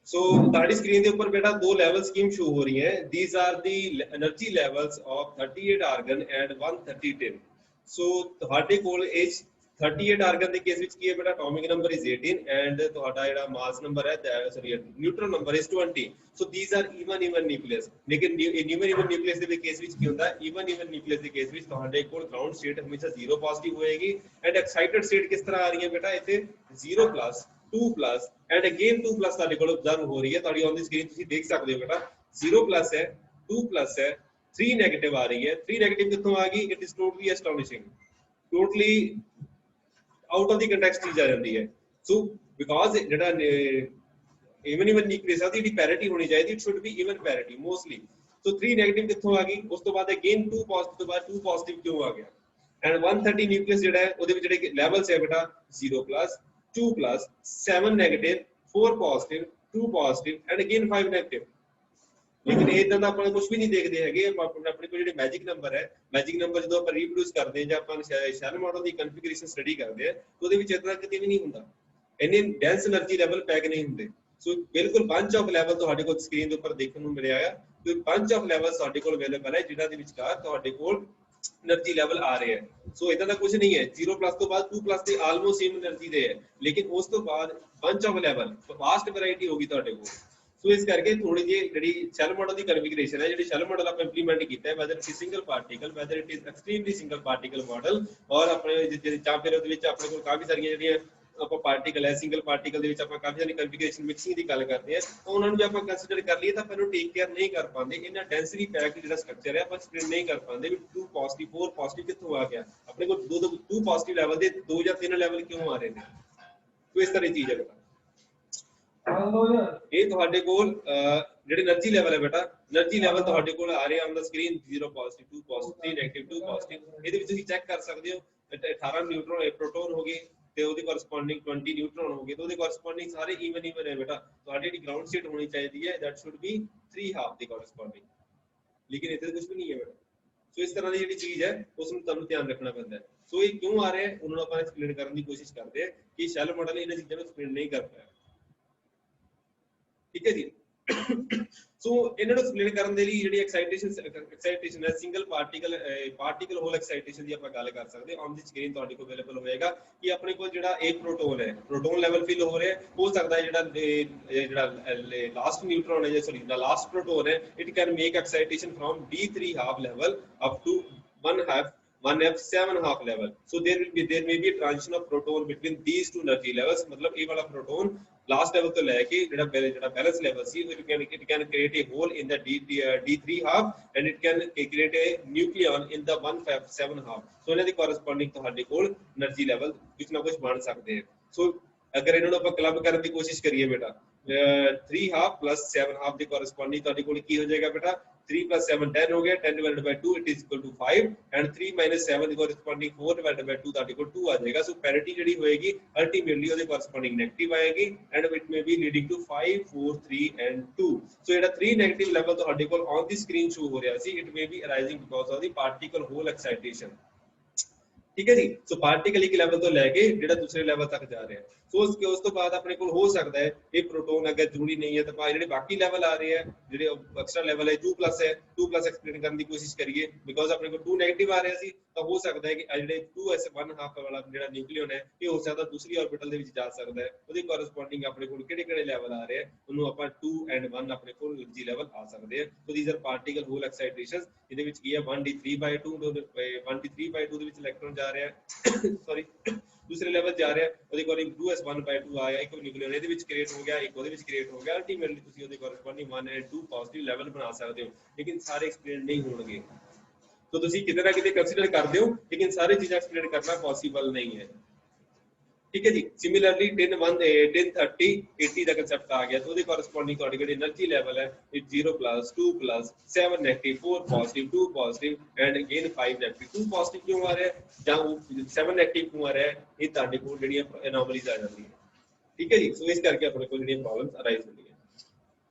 सो ਤੁਹਾਡੀ ਸਕਰੀਨ ਦੇ ਉੱਪਰ ਬੇਟਾ ਦੋ ਲੈਵਲ ਸਕੀਮ ਸ਼ੋ ਹੋ ਰਹੀ ਹੈ। these are the energy levels of 38 argon and 130 tin। ਸੋ ਤੁਹਾਡੇ ਕੋਲ ਇਹ 38 ਆਰਗਨ ਦੇ ਕੇਸ ਵਿੱਚ ਕੀ ਹੈ ਬੇਟਾ, ਐਟੋਮਿਕ ਨੰਬਰ ਇਜ਼ 18 ਐਂਡ ਤੁਹਾਡਾ ਜਿਹੜਾ ਮਾਸ ਨੰਬਰ ਹੈ sorry neutral number is 20। So these are even nucleus. ਲੇਕਿਨ ਈਵਨ ਨਿਊਕਲੀਅਸ ਦੇ ਕੇਸ ਵਿੱਚ ਕੀ ਹੁੰਦਾ, ਈਵਨ ਨਿਊਕਲੀਅਸ ਦੇ ਕੇਸ ਵਿੱਚ ਤੁਹਾਡੇ ਕੋਲ ਗਰਾਊਂਡ ਸਟੇਟ ਹਮੇਸ਼ਾ 0 ਪੋਜ਼ਿਟਿਵ ਹੋਏਗੀ ਐਂਡ ਐਕਸਾਈਟਡ ਸਟੇਟ ਕਿਸ ਤਰ੍ਹਾਂ ਆ ਰਹੀ ਹੈ ਬੇਟਾ, ਇੱਥੇ 0 plus 2 plus and again 2 plus ਤੁਹਾਡੇ ਕੋਲ ਆਬਜ਼ਰਵ ਹੋ ਰਹੀ ਹੈ। ਤੁਹਾਡੀ ਔਨ ਦੀ ਸਕਰੀਨ ਤੁਸੀਂ ਦੇਖ ਸਕਦੇ ਹੋ ਬੇਟਾ 0 ਪਲੱਸ ਹੈ, 2 ਪਲੱਸ ਹੈ, 3 ਨੈਗੇਟਿਵ ਆ ਰਹੀ ਹੈ। 3 ਨੈਗੇਟਿਵ ਕਿੱਥੋਂ ਆ ਗਈ, it is totally astonishing, totally out of the context ਚੀਜ਼ ਆ ਜਾਂਦੀ ਹੈ। ਸੋ ਬਿਕਾਜ਼ ਜਿਹੜਾ ਇਵਨ ਨਿਊਕਲੀਅਸ ਆ ਦੀ ਜਿਹੜੀ ਪੈਰਿਟੀ ਹੋਣੀ ਚਾਹੀਦੀ, it should be even parity mostly. So 3 negative ਕਿੱਥੋਂ ਆ ਗਈ, ਉਸ ਤੋਂ ਬਾਅਦ ਅਗੇਨ 2 ਪੋਜ਼ਿਟਿਵ ਤੋਂ ਬਾਅਦ 2 ਪੋਜ਼ਿਟਿਵ ਕਿਉਂ ਆ ਗਿਆ। ਐਂਡ 130 ਨਿਊਕਲੀਅਸ ਜਿਹੜਾ ਹੈ ਉਹਦੇ ਵਿੱਚ ਜਿਹੜੇ ਲੈਵਲਸ ਹੈ ਬੇਟਾ 0 plus 2 plus 7 negative 4 positive 2 positive and again 5 negative. ਲੇਕਿਨ ਇਦਾਂ ਦਾ ਆਪਾਂ ਕੁਝ ਵੀ ਨਹੀਂ ਦੇਖਦੇ ਹੈਗੇ। ਆਪਣੇ ਕੋਲ ਜਿਹੜੇ ਮੈਜਿਕ ਨੰਬਰ ਹੈ, ਮੈਜਿਕ ਨੰਬਰ ਜਦੋਂ ਆਪਾਂ ਰੀਪਰੋਡਿਊਸ ਕਰਦੇ ਹਾਂ ਜਾਂ ਆਪਾਂ ਸ਼ੈਲ ਮਾਡਲ ਦੀ ਕਨਫੀਗਰੇਸ਼ਨ ਸਟੱਡੀ ਕਰਦੇ ਹਾਂ ਉਹਦੇ ਵਿੱਚ ਇਦਾਂ ਕਿਤੇ ਵੀ ਨਹੀਂ ਹੁੰਦਾ, ਇੰਨੇ ਡੈਂਸ એનર્ਜੀ ਲੈਵਲ ਪੈਕ ਨਹੀਂ ਹੁੰਦੇ। ਸੋ ਬਿਲਕੁਲ ਬੰਚ ਆਫ ਲੈਵਲ ਤੁਹਾਡੇ ਕੋਲ ਸਕਰੀਨ ਦੇ ਉੱਪਰ ਦੇਖਣ ਨੂੰ ਮਿਲਿਆ ਆ ਕਿ ਬੰਚ ਆਫ ਲੈਵਲ ਤੁਹਾਡੇ ਕੋਲ ਅਵੇਲੇਬਲ ਹੈ ਜਿਨ੍ਹਾਂ ਦੇ ਵਿਚਕਾਰ ਤੁਹਾਡੇ ਕੋਲ એનર્ਜੀ ਲੈਵਲ ਆ ਰਹੇ ਹੈ। ਸੋ ਇਦਾਂ ਦਾ ਕੁਝ ਨਹੀਂ ਹੈ। 0 ਪਲੱਸ ਤੋਂ ਬਾਅਦ 2 ਪਲੱਸ ਦੇ ਆਲਮੋਸਟ ਸੇਮ એનર્ਜੀ ਦੇ ਹੈ, ਲੇਕਿਨ ਉਸ ਤੋਂ ਬਾਅਦ bunch of level vast variety ਹੋਗੀ ਤੁਹਾਡੇ ਕੋਲ। ਸੋ ਇਸ ਕਰਕੇ ਥੋੜੀ ਜਿਹੀ ਜਿਹੜੀ ਸ਼ੈਲ ਮਾਡਲ ਦੀ ਕਨਫੀਗਰੇਸ਼ਨ ਹੈ, ਜਿਹੜੀ ਸ਼ੈਲ ਮਾਡਲ ਆਪਾਂ ਇੰਪਲੀਮੈਂਟ ਕੀਤਾ ਹੈ, whether it is single particle, whether it is extremely single particle model, ਔਰ ਆਪਣੇ ਜਾਂ ਫਿਰ ਉਹਦੇ ਵਿੱਚ ਆਪਣੇ ਕੋਲ ਕਾਫੀ ਸਾਰੀਆਂ ਜਿਹੜੀਆਂ ਆਪਾਂ ਪਾਰਟੀਕਲ ਹੈ, ਸਿੰਗਲ ਪਾਰਟੀਕਲ ਦੇ ਵਿੱਚ ਆਪਾਂ ਕਾਫੀ ਸਾਰੀ ਕਨਫੀਗਰੇਸ਼ਨ ਮਿਕਸਿੰਗ ਦੀ ਗੱਲ ਕਰਦੇ ਹਾਂ, ਤਾਂ ਉਹਨਾਂ ਨੂੰ ਜੇ ਆਪਾਂ ਕੰਸੀਡਰ ਕਰ ਲਈਏ ਤਾਂ ਆਪਾਂ ਨੂੰ ਟੇਕ ਕੇਅਰ ਨਹੀਂ ਕਰ ਪਾਉਂਦੇ। ਇਹਨਾਂ ਡੈਂਸਿਟੀ ਪੈਕ ਜਿਹੜਾ ਸਟਰਕਚਰ ਹੈ ਆਪਾਂ ਐਕਸਪਲੇਨ ਨਹੀਂ ਕਰ ਪਾਉਂਦੇ ਵੀ 2 ਪੋਜ਼ਿਟਿਵ 4 ਪੋਜ਼ਿਟਿਵ ਕਿੱਥੋਂ ਆ ਗਿਆ, ਆਪਣੇ ਕੋਲ 2 ਪੋਜ਼ਿਟਿਵ ਲੈਵਲ ਦੇ 2 ਜਾਂ 3 ਲੈਵਲ ਕਿਉਂ ਆ ਰਹੇ ਨੇ। ਸੋ ਇਸ ਤਰ੍ਹਾਂ ਦੀ ਚੀਜ਼ ਹੈ ਬੇਟਾ। ਇਹ ਤੁਹਾਡੇ ਕੋਲ ਜਿਹੜੇ એનર્ਜੀ ਲੈਵਲ ਹੈ ਬੇਟਾ, એનર્ਜੀ ਲੈਵਲ ਤੁਹਾਡੇ ਕੋਲ ਆ ਰਹੇ on the screen 0 positive 2 positive 3 negative 2 positive. ਇਹਦੇ ਵਿੱਚ ਤੁਸੀਂ ਚੈੱਕ ਕਰ ਸਕਦੇ ਹੋ 18 ਨਿਊਟਰੋਨ ਪ੍ਰੋਟੋਨ ਹੋ ਗਏ ਤੇ ਉਹਦੇ ਕੋਰਸਪੋਂਡਿੰਗ 20 ਨਿਊਟਰੋਨ ਹੋ ਗਏ, ਤੇ ਉਹਦੇ ਕੋਰਸਪੋਂਡਿੰਗ ਸਾਰੇ ਈਵਨ ਹੈ ਬੇਟਾ। ਤੁਹਾਡੀ ਜਿਹੜੀ ਗਰਾਊਂਡ ਸਟੇਟ ਹੋਣੀ ਚਾਹੀਦੀ ਹੈ that should be 3 half the corresponding, ਲੇਕਿਨ ਇੱਥੇ ਕੁਝ ਵੀ ਨਹੀਂ ਹੈ ਬੇਟਾ। ਸੋ ਇਸ ਤਰ੍ਹਾਂ ਦੀ ਜਿਹੜੀ ਚੀਜ਼ ਹੈ ਉਸ ਨੂੰ ਤੁਹਾਨੂੰ ਧਿਆਨ ਰੱਖਣਾ ਪੈਂਦਾ ਹੈ। ਸੋ ਇਹ ਕਿਉਂ ਆ ਰਿਹਾ ਹੈ ਉਹਨਾਂ ਨੂੰ ਆਪਾਂ ਐਕਸਪਲੇਨ ਕਰਨ ਦੀ ਕੋਸ਼ਿਸ਼ ਕਰਦੇ ਹਾਂ ਕਿ ਸ਼ੈਲ ਮਾਡਲ ਇਹਨਾਂ ਚੀਜ਼ਾਂ ਨੂੰ ਐਕਸਪਲੇਨ ਨਹੀਂ ਕਰ ਪਾਇਆ। ਠੀਕ ਹੈ ਜੀ। ਸੋ ਇਹਨਾਂ ਨੂੰ ਐਕਸਪਲੇਨ ਕਰਨ ਦੇ ਲਈ ਜਿਹੜੀ ਐਕਸਾਈਟੇਸ਼ਨ ਹੈ ਸਿੰਗਲ ਪਾਰਟੀਕਲ ਹੋਲ ਐਕਸਾਈਟੇਸ਼ਨ ਦੀ ਆਪਾਂ ਗੱਲ ਕਰ ਸਕਦੇ ਹਾਂ। ਔਨ ਦੀ ਸਕਰੀਨ ਤੁਹਾਡੇ ਕੋਲ ਅਵੇਲੇਬਲ ਹੋਏਗਾ ਕਿ ਆਪਣੇ ਕੋਲ ਜਿਹੜਾ ਇੱਕ ਪ੍ਰੋਟੋਨ ਹੈ, ਪ੍ਰੋਟੋਨ ਲੈਵਲ ਫਿਲ ਹੋ ਰਿਹਾ, ਹੋ ਸਕਦਾ ਹੈ ਜਿਹੜਾ ਲਾਸਟ ਨਿਊਟਰੋਨ ਹੈ ਜਾਂ ਸੌਰੀ ਦਾ ਲਾਸਟ ਪ੍ਰੋਟੋਨ ਹੈ, it can make excitation from D3 half level up to 1F7 half level। So there may be a transition of proton between these two energy levels। मतलब ये वाला proton last level तो लेके ਜਿਹੜਾ balance level C it can create a hole in the D3 half and it can create a nucleon in the 1F7 half। So ਇਹਨਾਂ ਦੀ corresponding ਤੁਹਾਡੇ ਕੋਲ energy level ਕੁਝ ਨਾ ਕੁਝ ਬਣ ਸਕਦੇ ਹੈ। So ਅਗਰ ਇਹਨਾਂ ਨੂੰ ਆਪਾਂ ਕਲੱਬ ਕਰਨ ਦੀ ਕੋਸ਼ਿਸ਼ ਕਰੀਏ ਬੇਟਾ 3 half plus 7 half ਦੇ corresponding ਤੁਹਾਡੇ ਕੋਲ ਕੀ ਹੋ ਜਾਏਗਾ ਬੇਟਾ 3 plus 7 10 ਹੋ ਗਿਆ, 10 divided by 2 it is equal to 5 and 3 minus 7 the corresponding 4 divided by 2 ਤੁਹਾਡੇ ਕੋਲ 2 ਆ ਜਾਏਗਾ। ਸੋ ਪੈਰਿਟੀ ਜਿਹੜੀ ਹੋਏਗੀ ਅਲਟੀਮੇਟਲੀ ਉਹਦੇ corresponding ਨੈਗੇਟਿਵ ਆਏਗੀ and it may be leading to 5 4 3 and 2। ਸੋ ਜਿਹੜਾ 3 ਨੈਗੇਟਿਵ ਲੈਵਲ ਤੁਹਾਡੇ ਕੋਲ ਔਨ ਦੀ ਸਕਰੀਨ ਸ਼ੋ ਹੋ ਰਿਹਾ ਸੀ, it may be arising because of the particle hole excitation। ਠੀਕ ਹੈ ਜੀ। ਸੋ ਪਾਰਟੀਕਲ ਇੱਕ ਲੈਵਲ ਤੋਂ ਲੈ ਕੇ ਜਿਹੜਾ ਦੂਸਰੇ ਲੈਵਲ ਤੱਕ ਜਾ ਰਿਹਾ ਹੈ। ਸੋ ਉਸ ਤੋਂ ਬਾਅਦ ਆਪਣੇ ਕੋਲ ਹੋ ਸਕਦਾ ਹੈ ਇਹ ਪ੍ਰੋਟੋਨ ਅਗਰ ਜ਼ਰੂਰੀ ਨਹੀਂ ਹੈ ਤਾਂ ਜਿਹੜੇ ਬਾਕੀ ਲੈਵਲ ਆ ਰਹੇ ਆ ਜਿਹੜੇ ਐਕਸਟਰਾ ਲੈਵਲ ਹੈ 2 ਪਲੱਸ ਹੈ 2 ਪਲੱਸ ਐਕਸਪਲੇਨ ਕਰਨ ਦੀ ਕੋਸ਼ਿਸ਼ ਕਰੀਏ ਬਿਕੋਜ਼ ਆਪਣੇ ਕੋਲ 2 ਨੈਗੇਟਿਵ ਆ ਰਿਹਾ ਸੀ ਤਾਂ ਹੋ ਸਕਦਾ ਹੈ ਕਿ ਜਿਹੜੇ 2s1 ਹਾਫ ਵਾਲਾ ਜਿਹੜਾ ਨਿਊਕਲੀਅਨ ਹੈ ਇਹ ਹੋ ਸਕਦਾ ਦੂਸਰੀ ਆਰਬਿਟਲ ਦੇ ਵਿੱਚ ਜਾ ਸਕਦਾ ਹੈ। ਉਹਦੇ ਕੋਰਸਪੋਂਡਿੰਗ ਆਪਣੇ ਕੋਲ ਕਿਹੜੇ ਲੈਵਲ ਆ ਰਹੇ ਆ ਉਹਨੂੰ ਆਪਾਂ 2 and 1 ਆਪਣੇ ਕੋਲ એનર્ਜੀ ਲੈਵਲ ਆ ਸਕਦੇ ਆ। So these are particle hole excitations. ਇਹਦੇ ਵਿੱਚ ਕੀ ਹੈ 1d3/2 1d3/2 ਦੇ ਵਿੱਚ ਇਲੈਕਟ੍ਰੋਨ ਜਾ ਰਿਹਾ ਸੌਰੀ ਦੂਸਰੇ ਲੈਵਲ ਜਾ ਰਿਹਾ ਉਹਦੇ ਅਕੋਰਡਿੰਗ 2s1/2 ਆਇਆ ਇੱਕ ਨਿਊਕਲੀਅਨ ਇਹਦੇ ਵਿੱਚ ਕ੍ਰੀਏਟ ਹੋ ਗਿਆ ਇੱਕ ਉਹਦੇ ਵਿੱਚ ਕ੍ਰੀਏਟ ਹੋ ਗਿਆ। ਅਲਟੀਮੇਟਲੀ ਤੁਸੀਂ ਉਹਦੇ ਕੋਰਸਪੋਂਡਿੰਗ 1 and 2 ਪੋਜ਼ਿਟਿਵ ਲੈਵਲ ਬਣਾ ਸਕਦੇ ਹੋ ਲੇਕਿਨ ਸਾਰੇ ਐਕਸਪਲੇਨ ਨਹੀਂ ਹੋਣਗੇ। तो ਤੁਸੀਂ ਕਿਤੇ ਨਾ ਕਿਤੇ ਕੰਸੀਡਰ ਕਰਦੇ ਹੋ ਲੇਕਿਨ ਸਾਰੇ ਚੀਜ਼ਾਂ ਐਕਸਪਲੇਨ ਕਰਨਾ ਪੋਸੀਬਲ ਨਹੀਂ ਹੈ। ਠੀਕ ਹੈ ਜੀ। ਸਿਮਿਲਰਲੀ 10 30 80 ਦਾ ਕਨਸੈਪਟ ਆ ਗਿਆ ਤਾਂ ਉਹਦੇ ਕੋਰਸਪੋਂਡਿੰਗ ਤੁਹਾਡੀ ਜਿਹੜੀ એનર્ਜੀ ਲੈਵਲ ਹੈ it 0 plus 2 plus 7 negative 4 positive 2 positive and again 5 negative 2 positive ਕਿਉਂ ਆ ਰਿਹਾ ਜਾਂ 7 ਨੈਗੇਟਿਵ ਕਿਉਂ ਆ ਰਿਹਾ ਇਹ ਤੁਹਾਡੇ ਕੋਲ ਜਿਹੜੀਆਂ ਐਨੋਮਲੀਜ਼ ਆ ਜਾਂਦੀਆਂ। ਠੀਕ ਹੈ ਜੀ। ਸੋ ਇਸ ਕਰਕੇ ਆਪਣੇ ਕੋਲ ਜਿਹੜੀਆਂ ਪ੍ਰੋਬਲਮਸ ਅਰਾਈਜ਼ ਹੁੰਦੀਆਂ।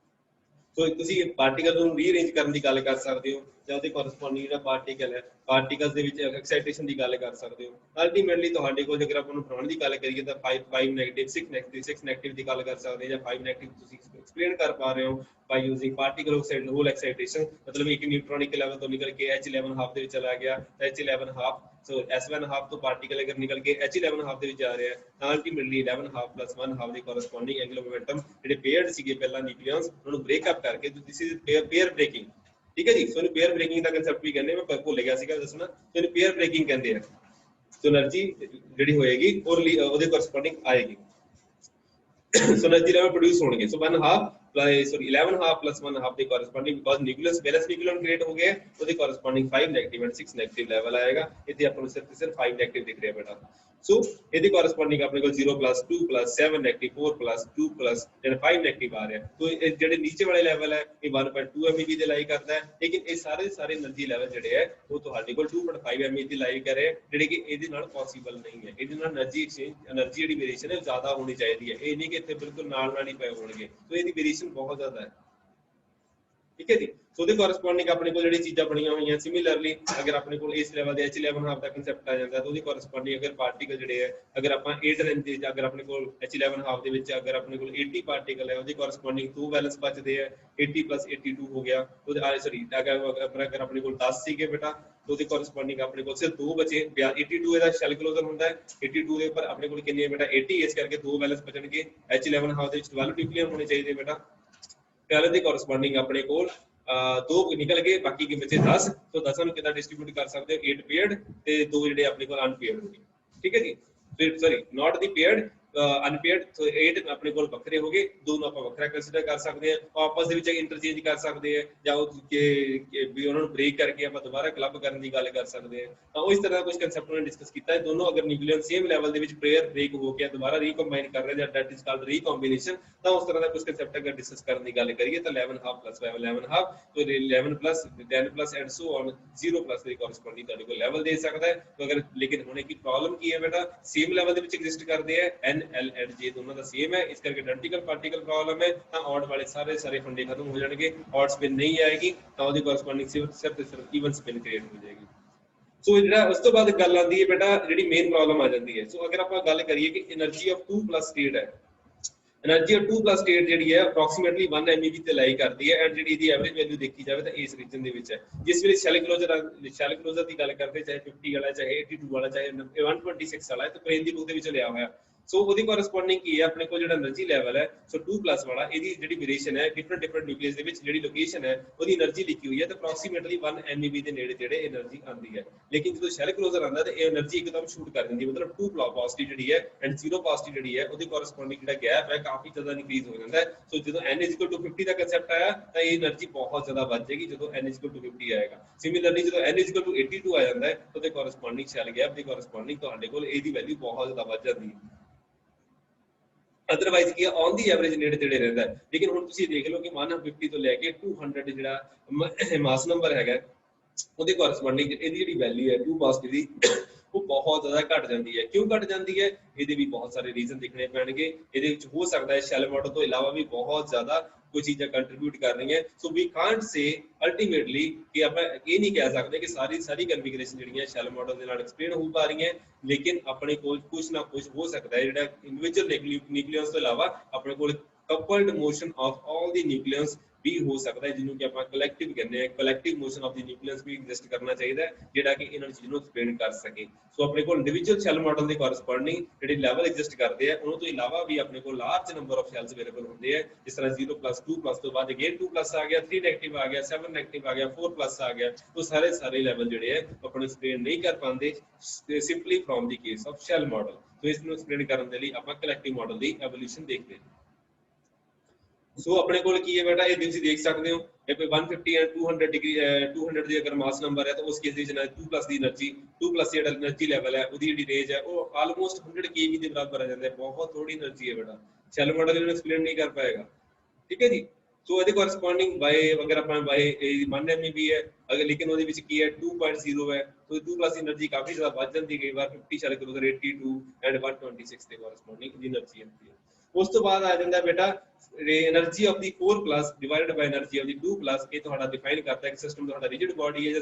ਸੋ ਤੁਸੀਂ ਪਾਰਟੀਕਲ ਨੂੰ ਰੀਅਰੇਂਜ ਕਰਨ ਦੀ ਗੱਲ ਕਰ ਸਕਦੇ ਹੋ, ਜਾਂ ਉਹਦੇ ਕੋਰਸਪੋਂਡਿੰਗ ਜਿਹੜਾ ਪਾਰਟੀਕਲ ਹੈ ਪਾਰਟੀਕਲਸ ਦੇ ਵਿੱਚ ਐਕਸਾਈਟੇਸ਼ਨ ਦੀ ਗੱਲ ਕਰ ਸਕਦੇ ਹੋ। ਅਲਟੀਮੇਟਲੀ ਤੁਹਾਡੇ ਕੋਲ ਜੇਕਰ ਆਪਾਂ ਨੂੰ ਬਣਾਉਣ ਦੀ ਗੱਲ ਕਰੀਏ ਤਾਂ 5 ਨੈਗੇਟਿਵ 6 ਨੈਗੇਟਿਵ ਦੀ ਗੱਲ ਕਰ ਸਕਦੇ ਜਾਂ 5 ਨੈਗੇਟਿਵ ਤੁਸੀਂ ਐਕਸਪਲੇਨ ਕਰ ਪਾ ਰਹੇ ਹੋ by using particle hole excitation, मतलब एक न्यूट्रॉनिक लेवल तो निकल के H11 हाफ ਦੇ ਵਿੱਚ ਚਲਾ ਗਿਆ, H11 ਹਾਫ ਸੋ S1 ਹਾਫ ਤੋਂ ਪਾਰਟੀਕਲ ਅਗਰ ਨਿਕਲ ਕੇ H11 ਹਾਫ ਦੇ ਵਿੱਚ ਜਾ ਰਿਹਾ ਤਾਂ ਅਲਟੀਮੇਟਲੀ 11 ਹਾਫ + 1 ਹਾਫ ਦੇ ਕੋਰਸਪੋਂਡਿੰਗ ਐਂਗੂਲਰ ਮੋਮੈਂਟਮ ਜਿਹੜੇ ਪੇਅਰਡ ਸੀਗੇ ਪਹਿਲਾਂ ਨਿਊਕਲੀਅਨਸ ਉਹਨੂੰ ਬ੍ਰੇਕ ਅਪ ਕਰਕੇ ਦਿਸ ਇਜ਼ ਪੇਅਰ ਬ੍ਰੇਕਿੰਗ। ਠੀਕ ਹੈ ਜੀ, ਸੋ ਇਹਨੂੰ ਪੇਅਰ ਬ੍ਰੇਕਿੰਗ ਦਾ ਕਨਸੈਪਟ ਵੀ ਕਹਿੰਦੇ, ਮੈਂ ਭੁੱਲ ਗਿਆ ਸੀਗਾ ਦੱਸਣਾ, ਸੋ ਇਹਨੂੰ ਪੇਅਰ ਬ੍ਰੇਕਿੰਗ ਕਹਿੰਦੇ ਆ। ਸੋ એનર્ਜੀ ਜਿਹੜੀ ਹੋਏਗੀ ਉਹਦੇ ਕੋਰਸਪੋਂਡਿੰਗ ਆਏਗੀ, ਸੋ એનર્ਜੀ ਲੈਵਲ ਪ੍ਰੋਡਿਊਸ ਹੋਣਗੇ। ਸੋ 1 half sorry 11 half plus 1 half ਦੇ corresponding because nucleus valence nucleon create ਹੋ ਗਿਆ, ਉਹਦੇ corresponding 5 negative and 6 negative level ਆਏਗਾ। ਇੱਥੇ ਆਪਾਂ ਨੂੰ ਸਿਰਫ 5 negative ਦਿਖ ਰਿਹਾ ਬੇਟਾ। ਸੋ ਇਹਦੇ corresponding ਆਪਣੇ ਕੋਲ 0 plus 2 plus 7 negative 4 plus 2 plus ਜਿਹੜਾ 5 negative ਆ ਰਿਹਾ। ਸੋ ਇਹ ਜਿਹੜੇ ਨੀਚੇ ਵਾਲੇ ਲੈਵਲ ਹੈ ਇਹ 1.2 MeV ਦੇ ਲਾਈ ਕਰਦਾ ਹੈ, ਲੇਕਿਨ ਇਹ ਸਾਰੇ એનર્ਜੀ ਲੈਵਲ ਜਿਹੜੇ ਹੈ ਉਹ ਤੁਹਾਡੇ ਕੋਲ 2.5 MeV ਦੀ ਲਾਈ ਕਰ ਰਹੇ, ਜਿਹੜੇ ਕਿ ਇਹਦੇ ਨਾਲ ਪੋਸੀਬਲ ਨਹੀਂ ਹੈ। ਇਹਦੇ ਨਾਲ એનર્ਜੀ ਐਕਸਚੇਂਜ એનર્ਜੀ ਜਿਹੜੀ ਵੇਰੀਏਸ਼ਨ ਹੈ ਜ਼ਿਆਦਾ ਹੋਣੀ ਚਾਹੀਦੀ ਹੈ, ਇਹ ਨਹੀਂ ਕਿ ਇੱਥੇ ਬਿਲਕੁਲ ਨਾਲ ਹੀ ਪਏ ਹੋਣਗੇ। ਸੋ ਇਹਦੀ ਵੇਰੀਏਸ਼ਨ ਬਹੁਤ ਜ਼ਿਆਦਾ ਹੈ। ਠੀਕ ਹੈ ਜੀ, ਸੋ ਉਹਦੇ ਕੋਰਸਪੋਂਡਿੰਗ ਆਪਣੇ ਕੋਲ ਜਿਹੜੀ ਚੀਜ਼ਾਂ ਬਣੀਆਂ ਹੋਈਆਂ ਸਿਮਿਲਰਲੀ ਅਗਰ ਆਪਣੇ ਕੋਲ ਇਸ ਲੈਵਲ ਦੇ H11 ਹਾਫ ਦਾ ਕਨਸੈਪਟ ਆ ਜਾਂਦਾ ਤਾਂ ਉਹਦੀ ਕੋਰਸਪੋਂਡਿੰਗ ਅਗਰ ਪਾਰਟੀਕਲ ਜਿਹੜੇ ਹੈ ਅਗਰ ਆਪਾਂ 8 ਰੇਂਜ ਦੇ ਅਗਰ ਆਪਣੇ ਕੋਲ H11 ਹਾਫ ਦੇ ਵਿੱਚ ਅਗਰ ਆਪਣੇ ਕੋਲ 80 ਪਾਰਟੀਕਲ ਹੈ ਉਹਦੀ ਕੋਰਸਪੋਂਡਿੰਗ 2 ਵੈਲੈਂਸ ਬਚਦੇ ਹੈ, 80 + 82 ਹੋ ਗਿਆ। ਉਹਦੇ ਸੌਰੀ ਅਗਰ ਆਪਣੇ ਕੋਲ 10 ਸੀਗੇ ਬੇਟਾ ਉਹਦੇ ਕੋਰਸਪੋਂਡਿੰਗ ਆਪਣੇ ਕੋਲ ਸਿਰਫ 2 ਬਚੇ। 82 ਇਹਦਾ ਸ਼ੈਲ ਕਲੋਜ਼ਰ ਹੁੰਦਾ ਹੈ, 82 ਦੇ ਉੱਪਰ ਆਪਣੇ ਕੋਲ ਕਿੰਨੇ ਬੇਟਾ 80, ਇਸ ਕਰਕੇ 2 ਵੈਲੈਂਸ ਬਚਣਗੇ। H11 ਹਾਫ ਦੇ ਵਿੱਚ 12 ਨਿਊਕਲੀਅਨ ਹੋਣੇ ਚਾਹੀਦੇ ਬੇਟਾ, ਪਹਿਲੇ ਦੇ ਕੋਰਸਪੋਂਡਿੰਗ ਆਪਣੇ ਕੋਲ 2 ਨਿਕਲ ਗਏ, ਬਾਕੀ ਕੇ ਬੱਚੇ 10। तो 10 ਨੂੰ ਕਿਦਾਂ ਡਿਸਟ੍ਰੀਬਿਊਟ ਕਰ ਸਕਦੇ ਹੋ, 8 ਪੇਅਰਡ ਤੇ 2 ਜਿਹੜੇ ਆਪਣੇ ਕੋਲ ਅਨਪੇਅਰਡ ਹੋ ਗਏ। ਠੀਕ ਹੈ ਜੀ, ਫਿਰ ਸੌਰੀ ਨਾਟ ਦੀ ਪੇਅਰਡ ਅਨਪੇਅਰਡ, ਸੋ 8 ਆਪਣੇ ਕੋਲ ਵੱਖਰੇ ਹੋ ਗਏ, 2 ਨੂੰ ਆਪਾਂ ਵੱਖਰਾ ਕੰਸੀਡਰ ਕਰ ਸਕਦੇ ਹਾਂ, ਆਪਸ ਦੇ ਵਿੱਚ ਇੰਟਰਚੇਂਜ ਕਰ ਸਕਦੇ ਆ ਜਾਂ ਉਹ ਵੀ ਉਹਨਾਂ ਨੂੰ ਬ੍ਰੇਕ ਕਰਕੇ ਆਪਾਂ ਦੁਬਾਰਾ ਕਲੱਬ ਕਰਨ ਦੀ ਗੱਲ ਕਰ ਸਕਦੇ ਹਾਂ। ਤਾਂ ਉਸ ਤਰ੍ਹਾਂ ਕੁਝ ਕਨਸੈਪਟ ਨੇ ਡਿਸਕਸ ਕੀਤਾ ਹੈ। ਦੋਨੋਂ ਅਗਰ ਨਿਊਕਲੀਅਨ ਸੇਮ ਲੈਵਲ ਦੇ ਵਿੱਚ ਪੇਅਰ ਬ੍ਰੇਕ ਹੋ ਕੇ ਦੁਬਾਰਾ ਰੀਕੰਬਾਈਨ ਕਰ ਰਹੇ ਜਾਂ ਦੈਟ ਇਜ਼ ਕਾਲਡ ਰੀਕੰਬੀਨੇਸ਼ਨ, ਤਾਂ ਉਸ ਤਰ੍ਹਾਂ ਦਾ ਕੁਝ ਕਨਸੈਪਟ ਅਗਰ ਡਿਸਕਸ ਕਰਨ ਦੀ ਗੱਲ ਕਰੀਏ ਤਾਂ 11 ਹਾਫ + 11 ਹਾਫ तो 11 plus 10 plus and so on 0 plus ਦੇ ਕੋਰਸਪੋਂਡਿੰਗ ਤੁਹਾਡੇ ਕੋਲ ਲੈਵਲ ਦੇ ਸਕਦਾ ਹੈ। ਅਗਰ ਲੇਕਿਨ ਹੁਣ ਕੀ ਪ੍ਰੋਬਲਮ ਕੀ ਹੈ ਬੇਟਾ, ਸੇਮ ਲੈਵਲ ਦੇ ਵਿੱਚ ਐਗਜ਼ਿਸਟ ਕਰਦੇ ਆ, N L and J ਦੋਨਾਂ ਦਾ ਸੇਮ ਹੈ, ਇਸ ਕਰਕੇ ਆਇਡੈਂਟੀਕਲ ਪਾਰਟੀਕਲ ਪ੍ਰੋਬਲਮ ਹੈ। ਤਾਂ ਆਡ ਵਾਲੇ ਸਾਰੇ ਫੰਡੇ ਖਤਮ ਹੋ ਜਾਣਗੇ, ਆਡ ਸਪਿਨ ਨਹੀਂ ਆਏਗੀ, ਤਾਂ ਉਹਦੀ ਕੋਰਸਪੋਂਡਿੰਗ ਸਿਰਫ ਈਵਨ ਸਪਿਨ ਕ੍ਰੀਏਟ ਹੋ ਜਾਏਗੀ। ਸੋ ਜਿਹੜਾ ਉਸ ਤੋਂ ਬਾਅਦ ਗੱਲ ਆਉਂਦੀ ਹੈ ਬੇਟਾ ਜਿਹੜੀ ਮੇਨ ਪ੍ਰੋਬਲਮ ਆ ਜਾਂਦੀ ਹੈ। ਸੋ ਅਗਰ ਆਪਾਂ ਗੱਲ ਕਰੀਏ ਕਿ એનર્ਜੀ ਆਫ 2+ ਸਟੇਟ ਹੈ, એનર્ਜੀ ਆਫ 2+ ਸਟੇਟ ਜਿਹੜੀ ਹੈ ਅਪਰੋਕਸੀਮੇਟਲੀ 1 MeV ਤੇ ਲਾਈ ਕਰਦੀ ਹੈ, ਐਂਡ ਜਿਹੜੀ ਇਹਦੀ ਐਵਰੇਜ ਵੈਲਿਊ ਦੇਖੀ ਜਾਵੇ ਤਾਂ ਇਸ ਰੀਜਨ ਦੇ ਵਿੱਚ ਹੈ। ਜਿਸ ਵੇਲੇ ਸ਼ੈਲ ਕਲੋਜ਼ਰ ਦੀ ਗੱਲ ਕਰਦੇ, ਚਾਹੇ 50 ਵਾਲਾ, ਚਾਹੇ 82 ਵਾਲਾ, ਚਾਹੇ 126 ਵਾਲਾ, ਤਾਂ ਪਲੇਨ ਦੀ ਬੁੱਕ ਦੇ ਵਿੱਚ ਲਿਆ ਹੋਇਆ। ਸੋ ਉਹਦੀ ਕੋਰਸਪੋਂਡਿੰਗ ਕੀ ਹੈ ਆਪਣੇ ਕੋਲ ਜਿਹੜਾ એનર્ਜੀ ਲੈਵਲ ਹੈ, ਸੋ 2+ ਵਾਲਾ, ਇਹਦੀ ਜਿਹੜੀ ਵੇਰੀਏਸ਼ਨ ਹੈ ਡਿਫਰੈਂਟ ਨਿਊਕਲੀਅਸ ਦੇ ਵਿੱਚ ਜਿਹੜੀ ਲੋਕੇਸ਼ਨ ਹੈ ਉਹਦੀ એનર્ਜੀ ਲਿਖੀ ਹੋਈ ਹੈ ਤਾਂ ਅਪਰੋਕਸੀਮੇਟਲੀ 1 MeV ਦੇ ਨੇੜੇ ਤੇੜੇ એનર્ਜੀ ਆਉਂਦੀ ਹੈ। ਲੇਕਿਨ ਜਦੋਂ ਸ਼ੈਲ ਕਲੋਜ਼ਰ ਆਉਂਦਾ ਤਾਂ ਇਹ એનર્ਜੀ ਇੱਕਦਮ ਸ਼ੂਟ ਕਰ ਦਿੰਦੀ ਹੈ, ਮਤਲਬ 2 ਪੋਜ਼ਿਟਿਵ ਜਿਹੜੀ ਹੈ ਐਂਡ 0 ਪੋਜ਼ਿਟਿਵ ਜਿਹੜੀ ਹੈ ਉਹਦੀ ਕੋਰਸਪੋਂਡਿੰਗ ਜਿਹੜਾ ਗੈਪ ਹੈ ਕਾਫੀ ਜ਼ਿਆਦਾ ਇਨਕਰੀਜ਼ ਹੋ ਜਾਂਦਾ ਹੈ। ਸੋ ਜਦੋਂ n = 50 ਦਾ ਕਨਸੈਪਟ ਆਇਆ ਤਾਂ ਇਹ એનર્ਜੀ ਬਹੁਤ ਜ਼ਿਆਦਾ ਵੱਧ ਜਾਏਗੀ ਜਦੋਂ n = 50 ਆਏਗਾ। ਸਿਮਿਲਰਲੀ ਜਦੋਂ n = 82 ਆ ਜਾਂਦਾ ਹੈ ਉਹਦੇ ਕੋਰਸਪੋਂਡਿੰਗ ਸ਼ੈਲ ਗੈਪ ਦੀ ਕੋਰਸਪੋਂਡਿੰਗ ਤੁਹਾਡੇ ਕੋਲ ਇਹਦੀ ਵੈਲਿਊ ਬਹੁਤ ਜ਼ਿਆਦਾ ਵੱਧ ਜਾਂਦੀ ਹੈ। Otherwise Ki on the average ਨੇੜੇ ਤੇੜੇ ਰਹਿੰਦਾ ਹੈ। ਲੇਕਿਨ ਹੁਣ ਤੁਸੀਂ ਦੇਖ ਲਓ ਕਿ 150 ਤੋਂ ਲੈ ਕੇ 200 ਜਿਹੜਾ ਮਾਸ ਨੰਬਰ ਹੈਗਾ ਉਹਦੇ ਕੋਰਸਪੋਂਡਿੰਗ ਇਹਦੀ ਜਿਹੜੀ ਵੈਲਿਊ ਹੈ 2 ਪੋਜ਼ਿਟਿਵ ਦੀ ਉਹ ਬਹੁਤ ਜ਼ਿਆਦਾ ਘਟ ਜਾਂਦੀ ਹੈ। ਕਿਉਂ ਘਟ ਜਾਂਦੀ ਹੈ, ਇਹਦੇ ਵੀ ਬਹੁਤ ਸਾਰੇ ਰੀਜ਼ਨ ਦੇਖਣੇ ਪੈਣਗੇ। ਇਹਦੇ ਵਿੱਚ ਹੋ ਸਕਦਾ ਹੈ ਸ਼ੈਲ ਮਾਡਲ ਤੋਂ ਇਲਾਵਾ ਵੀ ਬਹੁਤ ਜ਼ਿਆਦਾ ਕੋਈ ਚੀਜ਼ਾਂ ਕੰਟਰੀਬਿਊਟ ਕਰ ਰਹੀਆਂ। ਸੋ ਵੀ ਕਾਂਟ ਸੇ ਅਲਟੀਮੇਟਲੀ ਕਿ ਆਪਾਂ ਇਹ ਨਹੀਂ ਕਹਿ ਸਕਦੇ ਕਿ ਸਾਰੀ ਕਨਫੀਗਰੇਸ਼ਨ ਜਿਹੜੀਆਂ ਸ਼ੈਲ ਮਾਡਲ ਦੇ ਨਾਲ ਐਕਸਪਲੇਨ ਹੋ ਪਾ ਰਹੀਆਂ, ਲੇਕਿਨ ਆਪਣੇ ਕੋਲ ਕੁਝ ਨਾ ਕੁਝ ਹੋ ਸਕਦਾ ਹੈ ਜਿਹੜਾ ਇੰਡੀਵਿਜੂਅਲ ਨਿਊਕਲੀਅਸ ਤੋਂ ਇਲਾਵਾ ਆਪਣੇ ਕੋਲ coupled motion of all the nucleus ਵੀ ਹੋ ਸਕਦਾ ਹੈ, ਜਿਹਨੂੰ ਕਿ ਆਪਾਂ ਕਲੈਕਟਿਵ ਕਹਿੰਦੇ ਹਾਂ। Collective motion of the nucleus ਵੀ ਐਗਜ਼ਿਸਟ ਕਰਨਾ ਚਾਹੀਦਾ ਹੈ ਜਿਹੜਾ ਕਿ ਇਹਨਾਂ ਚੀਜ਼ਾਂ ਨੂੰ ਐਕਸਪਲੇਨ ਕਰ ਸਕੇ। ਸੋ ਆਪਣੇ ਕੋਲ ਇੰਡੀਵਿਜੂਅਲ ਸ਼ੈਲ ਮਾਡਲ ਦੇ ਕੋਰਸਪੋਂਡਿੰਗ ਜਿਹੜੇ ਲੈਵਲ ਐਗਜ਼ਿਸਟ ਕਰਦੇ ਆ ਉਹਨਾਂ ਤੋਂ ਇਲਾਵਾ ਵੀ ਆਪਣੇ ਕੋਲ large number of shells available ਹੁੰਦੇ ਆ, ਜਿਸ ਤਰ੍ਹਾਂ 0+, 2+ ਤੋਂ ਬਾਅਦ ਅਗੇਨ 2+ ਆ ਗਿਆ, 3 ਨੈਗੇਟਿਵ ਆ ਗਿਆ, 7 ਨੈਗੇਟਿਵ ਆ ਗਿਆ, 4+ ਆ ਗਿਆ। ਉਹ ਸਾਰੇ ਲੈਵਲ ਜਿਹੜੇ ਆ ਆਪਾਂ ਨੂੰ ਐਕਸਪਲੇਨ ਨਹੀਂ ਕਰ ਪਾਉਂਦੇ simply from the case of shell model. So ਇਸ ਨੂੰ ਐਕਸਪਲੇਨ ਕਰਨ ਦੇ ਲਈ ਆਪਾਂ ਕਲੈਕਟਿਵ ਮਾਡਲ ਦੀ ਐਵੋਲੂਸ਼ਨ ਦੇਖਦੇ ਹਾਂ। ਸੋ ਆਪਣੇ ਕੋਲ ਕੀ ਹੈ ਬੇਟਾ, ਇਹ ਤੁਸੀਂ ਦੇਖ ਸਕਦੇ ਹੋ 150 ਐਂਡ 200 ਡਿਗਰੀ 200 ਦੀ ਅਗਰ ਮਾਸ ਨੰਬਰ ਹੈ ਤਾਂ ਉਸ ਕੇਸ ਦੇ ਵਿੱਚ 2+ ਦੀ એનર્ਜੀ 2+ ਜਿਹੜਾ એનર્ਜੀ ਲੈਵਲ ਹੈ ਉਹਦੀ ਜਿਹੜੀ ਰੇਂਜ ਹੈ ਉਹ ਆਲਮੋਸਟ 100 kV ਦੇ ਬਰਾਬਰ ਆ ਜਾਂਦਾ ਹੈ। ਬਹੁਤ ਥੋੜੀ એનર્ਜੀ ਹੈ ਬੇਟਾ, ਸ਼ੈਲ ਮਾਡਲ ਇਹਨੂੰ ਐਕਸਪਲੇਨ ਨਹੀਂ ਕਰ ਪਾਏਗਾ। ਠੀਕ ਹੈ ਜੀ, ਸੋ ਇਹਦੇ ਕੋਰਸਪੋਂਡਿੰਗ ਬਾਈ ਅਗਰ ਆਪਾਂ ਬਾਈ 1 MeV ਹੈ ਅਗਰ, ਲੇਕਿਨ ਉਹਦੇ ਵਿੱਚ ਕੀ ਹੈ 2.0 ਹੈ, ਸੋ 2+ ਦੀ એનર્ਜੀ ਕਾਫੀ ਜ਼ਿਆਦਾ ਵੱਧ ਜਾਂਦੀ ਹੈ। ਕਈ ਵਾਰ 50 ਸ਼ੈਲ ਕਲੋਜ਼ਰ 82 ਐਂਡ 126 ਦੇ ਕੋਰਸਪੋਂਡਿੰਗ ਦੀ એનર્ਜੀ ਆਉਂਦੀ ਹੈ। ਉਸ ਤੋਂ ਬਾਅਦ ਆ ਜਾਂਦਾ ਬੇਟਾ energy of the 4+ divided by energy of the 2+, ये ਤੁਹਾਡਾ डिफाइन करता है कि सिस्टम ਤੁਹਾਡਾ रिजिड बॉडी है ਜਾਂ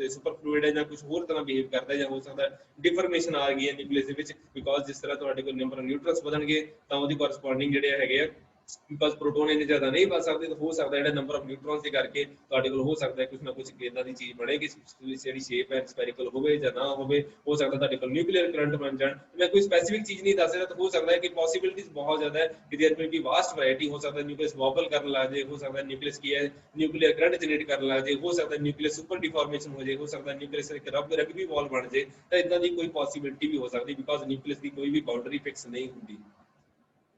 सुपर फ्लूइड है ਜਾਂ कुछ ਹੋਰ ਤਰ੍ਹਾਂ ਬਿਹੇਵ ਕਰਦਾ ਹੈ ਜਾਂ ਹੋ ਸਕਦਾ डिफॉर्मेशन आ गई है ਨਿਊਕਲੀਅਸ ਦੇ ਵਿੱਚ ਬਿਕੋਜ਼ ਜਿਸ ਤਰ੍ਹਾਂ ਤੁਹਾਡੇ ਕੋਲ ਨੰਬਰ ਆਫ ਨਿਊਟਰਨਸ ਵਧਣਗੇ ਤਾਂ ਉਹਦੀ ਕੋਰਸਪੋਂਡਿੰਗ ਜਿਹੜੇ ਹੈਗੇ ਆ ਬਿਕਾਜ਼ ਪ੍ਰੋਟੋਨ ਇੰਨੇ ਜ਼ਿਆਦਾ ਨਹੀਂ ਬਚ ਸਕਦੇ ਤਾਂ ਹੋ ਸਕਦਾ ਜਿਹੜਾ ਨੰਬਰ ਆਫ ਨਿਊਟਰਨਸ ਦੇ ਕਰਕੇ ਤੁਹਾਡੇ ਕੋਲ ਹੋ ਸਕਦਾ ਹੈ ਕੁਝ ਨਾ ਕੁਝ ਇਦਾਂ ਦੀ ਚੀਜ਼ ਬਣੇਗੀ ਜਿਹੜੀ ਸ਼ੇਪ ਹੈ ਸਫੈਰੀਕਲ ਹੋਵੇ ਜਾਂ ਨਾ ਹੋਵੇ ਹੋ ਸਕਦਾ ਤੁਹਾਡੇ ਕੋਲ ਨਿਊਕਲੀਅਰ ਕਰੰਟ ਬਣ ਜਾਣ ਮੈਂ ਕੋਈ ਸਪੈਸੀਫਿਕ ਚੀਜ਼ ਨਹੀਂ ਦੱਸ ਰਿਹਾ ਤਾਂ ਹੋ ਸਕਦਾ ਹੈ ਕਿ ਪੋਸਿਬਿਲਿਟੀਜ਼ ਬਹੁਤ ਜ਼ਿਆਦਾ ਹੈ ਕਿ there will be vast variety हो सकता है न्यूक्लियस वॉबल करने लग जाए हो सकता है न्यूक्लियस की है न्यूक्लियर करंट जनरेट करने लग जाए हो सकता है न्यूक्लियस सुपर डिफॉर्मेशन हो जाए हो सकता है न्यूक्लियस एक रग्बी बॉल बन जाए तो इदां दी कोई पॉसिबिलिटी भी हो सकती बिकॉज न्यूक्लियस की कोई भी बाउंड्री फिक्स नहीं होती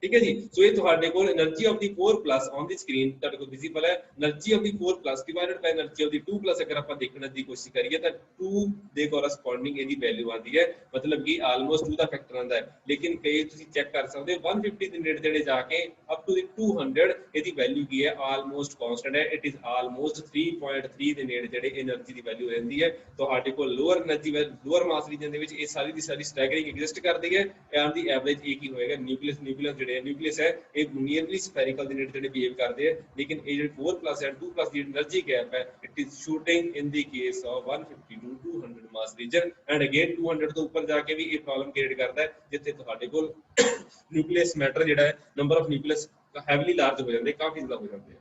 ठीक है जी सो ये ਤੁਹਾਡੇ ਕੋਲ energy of the 4+ on the screen ਤੁਹਾਡੇ ਕੋਲ ਵਿਜ਼ੀਬਲ ਹੈ energy of the 4+ divided by energy of the 2+ ਅਗਰ ਆਪਾਂ ਦੇਖਣ ਦੀ ਕੋਸ਼ਿਸ਼ ਕਰੀਏ ਤਾਂ 2 ਦੇ ਕੋਰਸਪੋਂਡਿੰਗ ਇਹਦੀ ਵੈਲਿਊ ਆਉਂਦੀ ਹੈ ਮਤਲਬ ਕਿ ਆਲਮੋਸਟ 2 ਦਾ ਫੈਕਟਰ ਆਉਂਦਾ ਹੈ ਲੇਕਿਨ ਕਈ ਤੁਸੀਂ ਚੈੱਕ ਕਰ ਸਕਦੇ ਹੋ 150 ਦੇ ਨੇੜੇ ਤੇੜੇ ਜਾ ਕੇ ਅਪ ਟੂ ਦੀ 200 ਇਹਦੀ ਵੈਲਿਊ ਕੀ ਹੈ ਆਲਮੋਸਟ ਕਾਂਸਟੈਂਟ ਹੈ ਇਟ ਇਜ਼ ਆਲਮੋਸਟ 3.3 ਦੇ ਨੇੜੇ ਤੇੜੇ એનર્ਜੀ ਦੀ ਵੈਲਿਊ ਰਹਿੰਦੀ ਹੈ ਤੁਹਾਡੇ ਕੋਲ ਲੋਅਰ એનર્ਜੀ ਲੋਅਰ ਮਾਸ ਰੀਜਨ ਦੇ ਵਿੱਚ ਇਹ ਸਾਰੀ ਦੀ ਸਾਰੀ ਸਟੈਗਰਿੰਗ ਐਗਜ਼ਿਸਟ ਕਰਦੀ ਹੈ ਐਂਡ ਦੀ ਐਵਰੇਜ ਇਹ ਕੀ ਹੋਏਗਾ ਨਿਊਕਲੀਅਸ न्यूक्लियस है ये nearly spherical the net behave करते हैं लेकिन ये जो 4+ एंड 2+ दी एनर्जी गैप है it is shooting in the case of 150 to 200 mass region and again 200 ਤੋਂ ਉੱਪਰ ਜਾ ਕੇ ਵੀ ਇਹ ਪ੍ਰੋਬਲਮ ਕ੍ਰੀਏਟ ਕਰਦਾ ਹੈ ਜਿੱਥੇ ਤੁਹਾਡੇ ਕੋਲ ਨਿਊਕਲੀਅਸ ਮੈਟਰ ਜਿਹੜਾ ਹੈ number of nucleus heavily large ਹੋ ਜਾਂਦੇ ਕਾਫੀ ਜ਼ਿਆਦਾ ਹੋ ਜਾਂਦੇ ਆ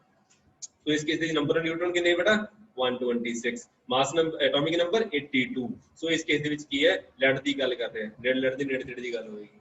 ਸੋ ਇਸ ਕੇਸ ਦੇ ਨੰਬਰ ਆਫ ਨਿਊਟਰਨ ਕਿੰਨੇ ਬੇਟਾ 126 ਮਾਸ ਨੰਬਰ ਐਟੋਮਿਕ ਨੰਬਰ 82 ਸੋ ਇਸ ਕੇਸ ਦੇ ਵਿੱਚ ਕੀ ਹੈ ਲੈਡ ਦੀ ਗੱਲ ਕਰ ਰਹੇ ਹਾਂ ਲੈਡ ਦੇ ਨੇੜੇ ਦੀ ਗੱਲ ਹੋਏਗੀ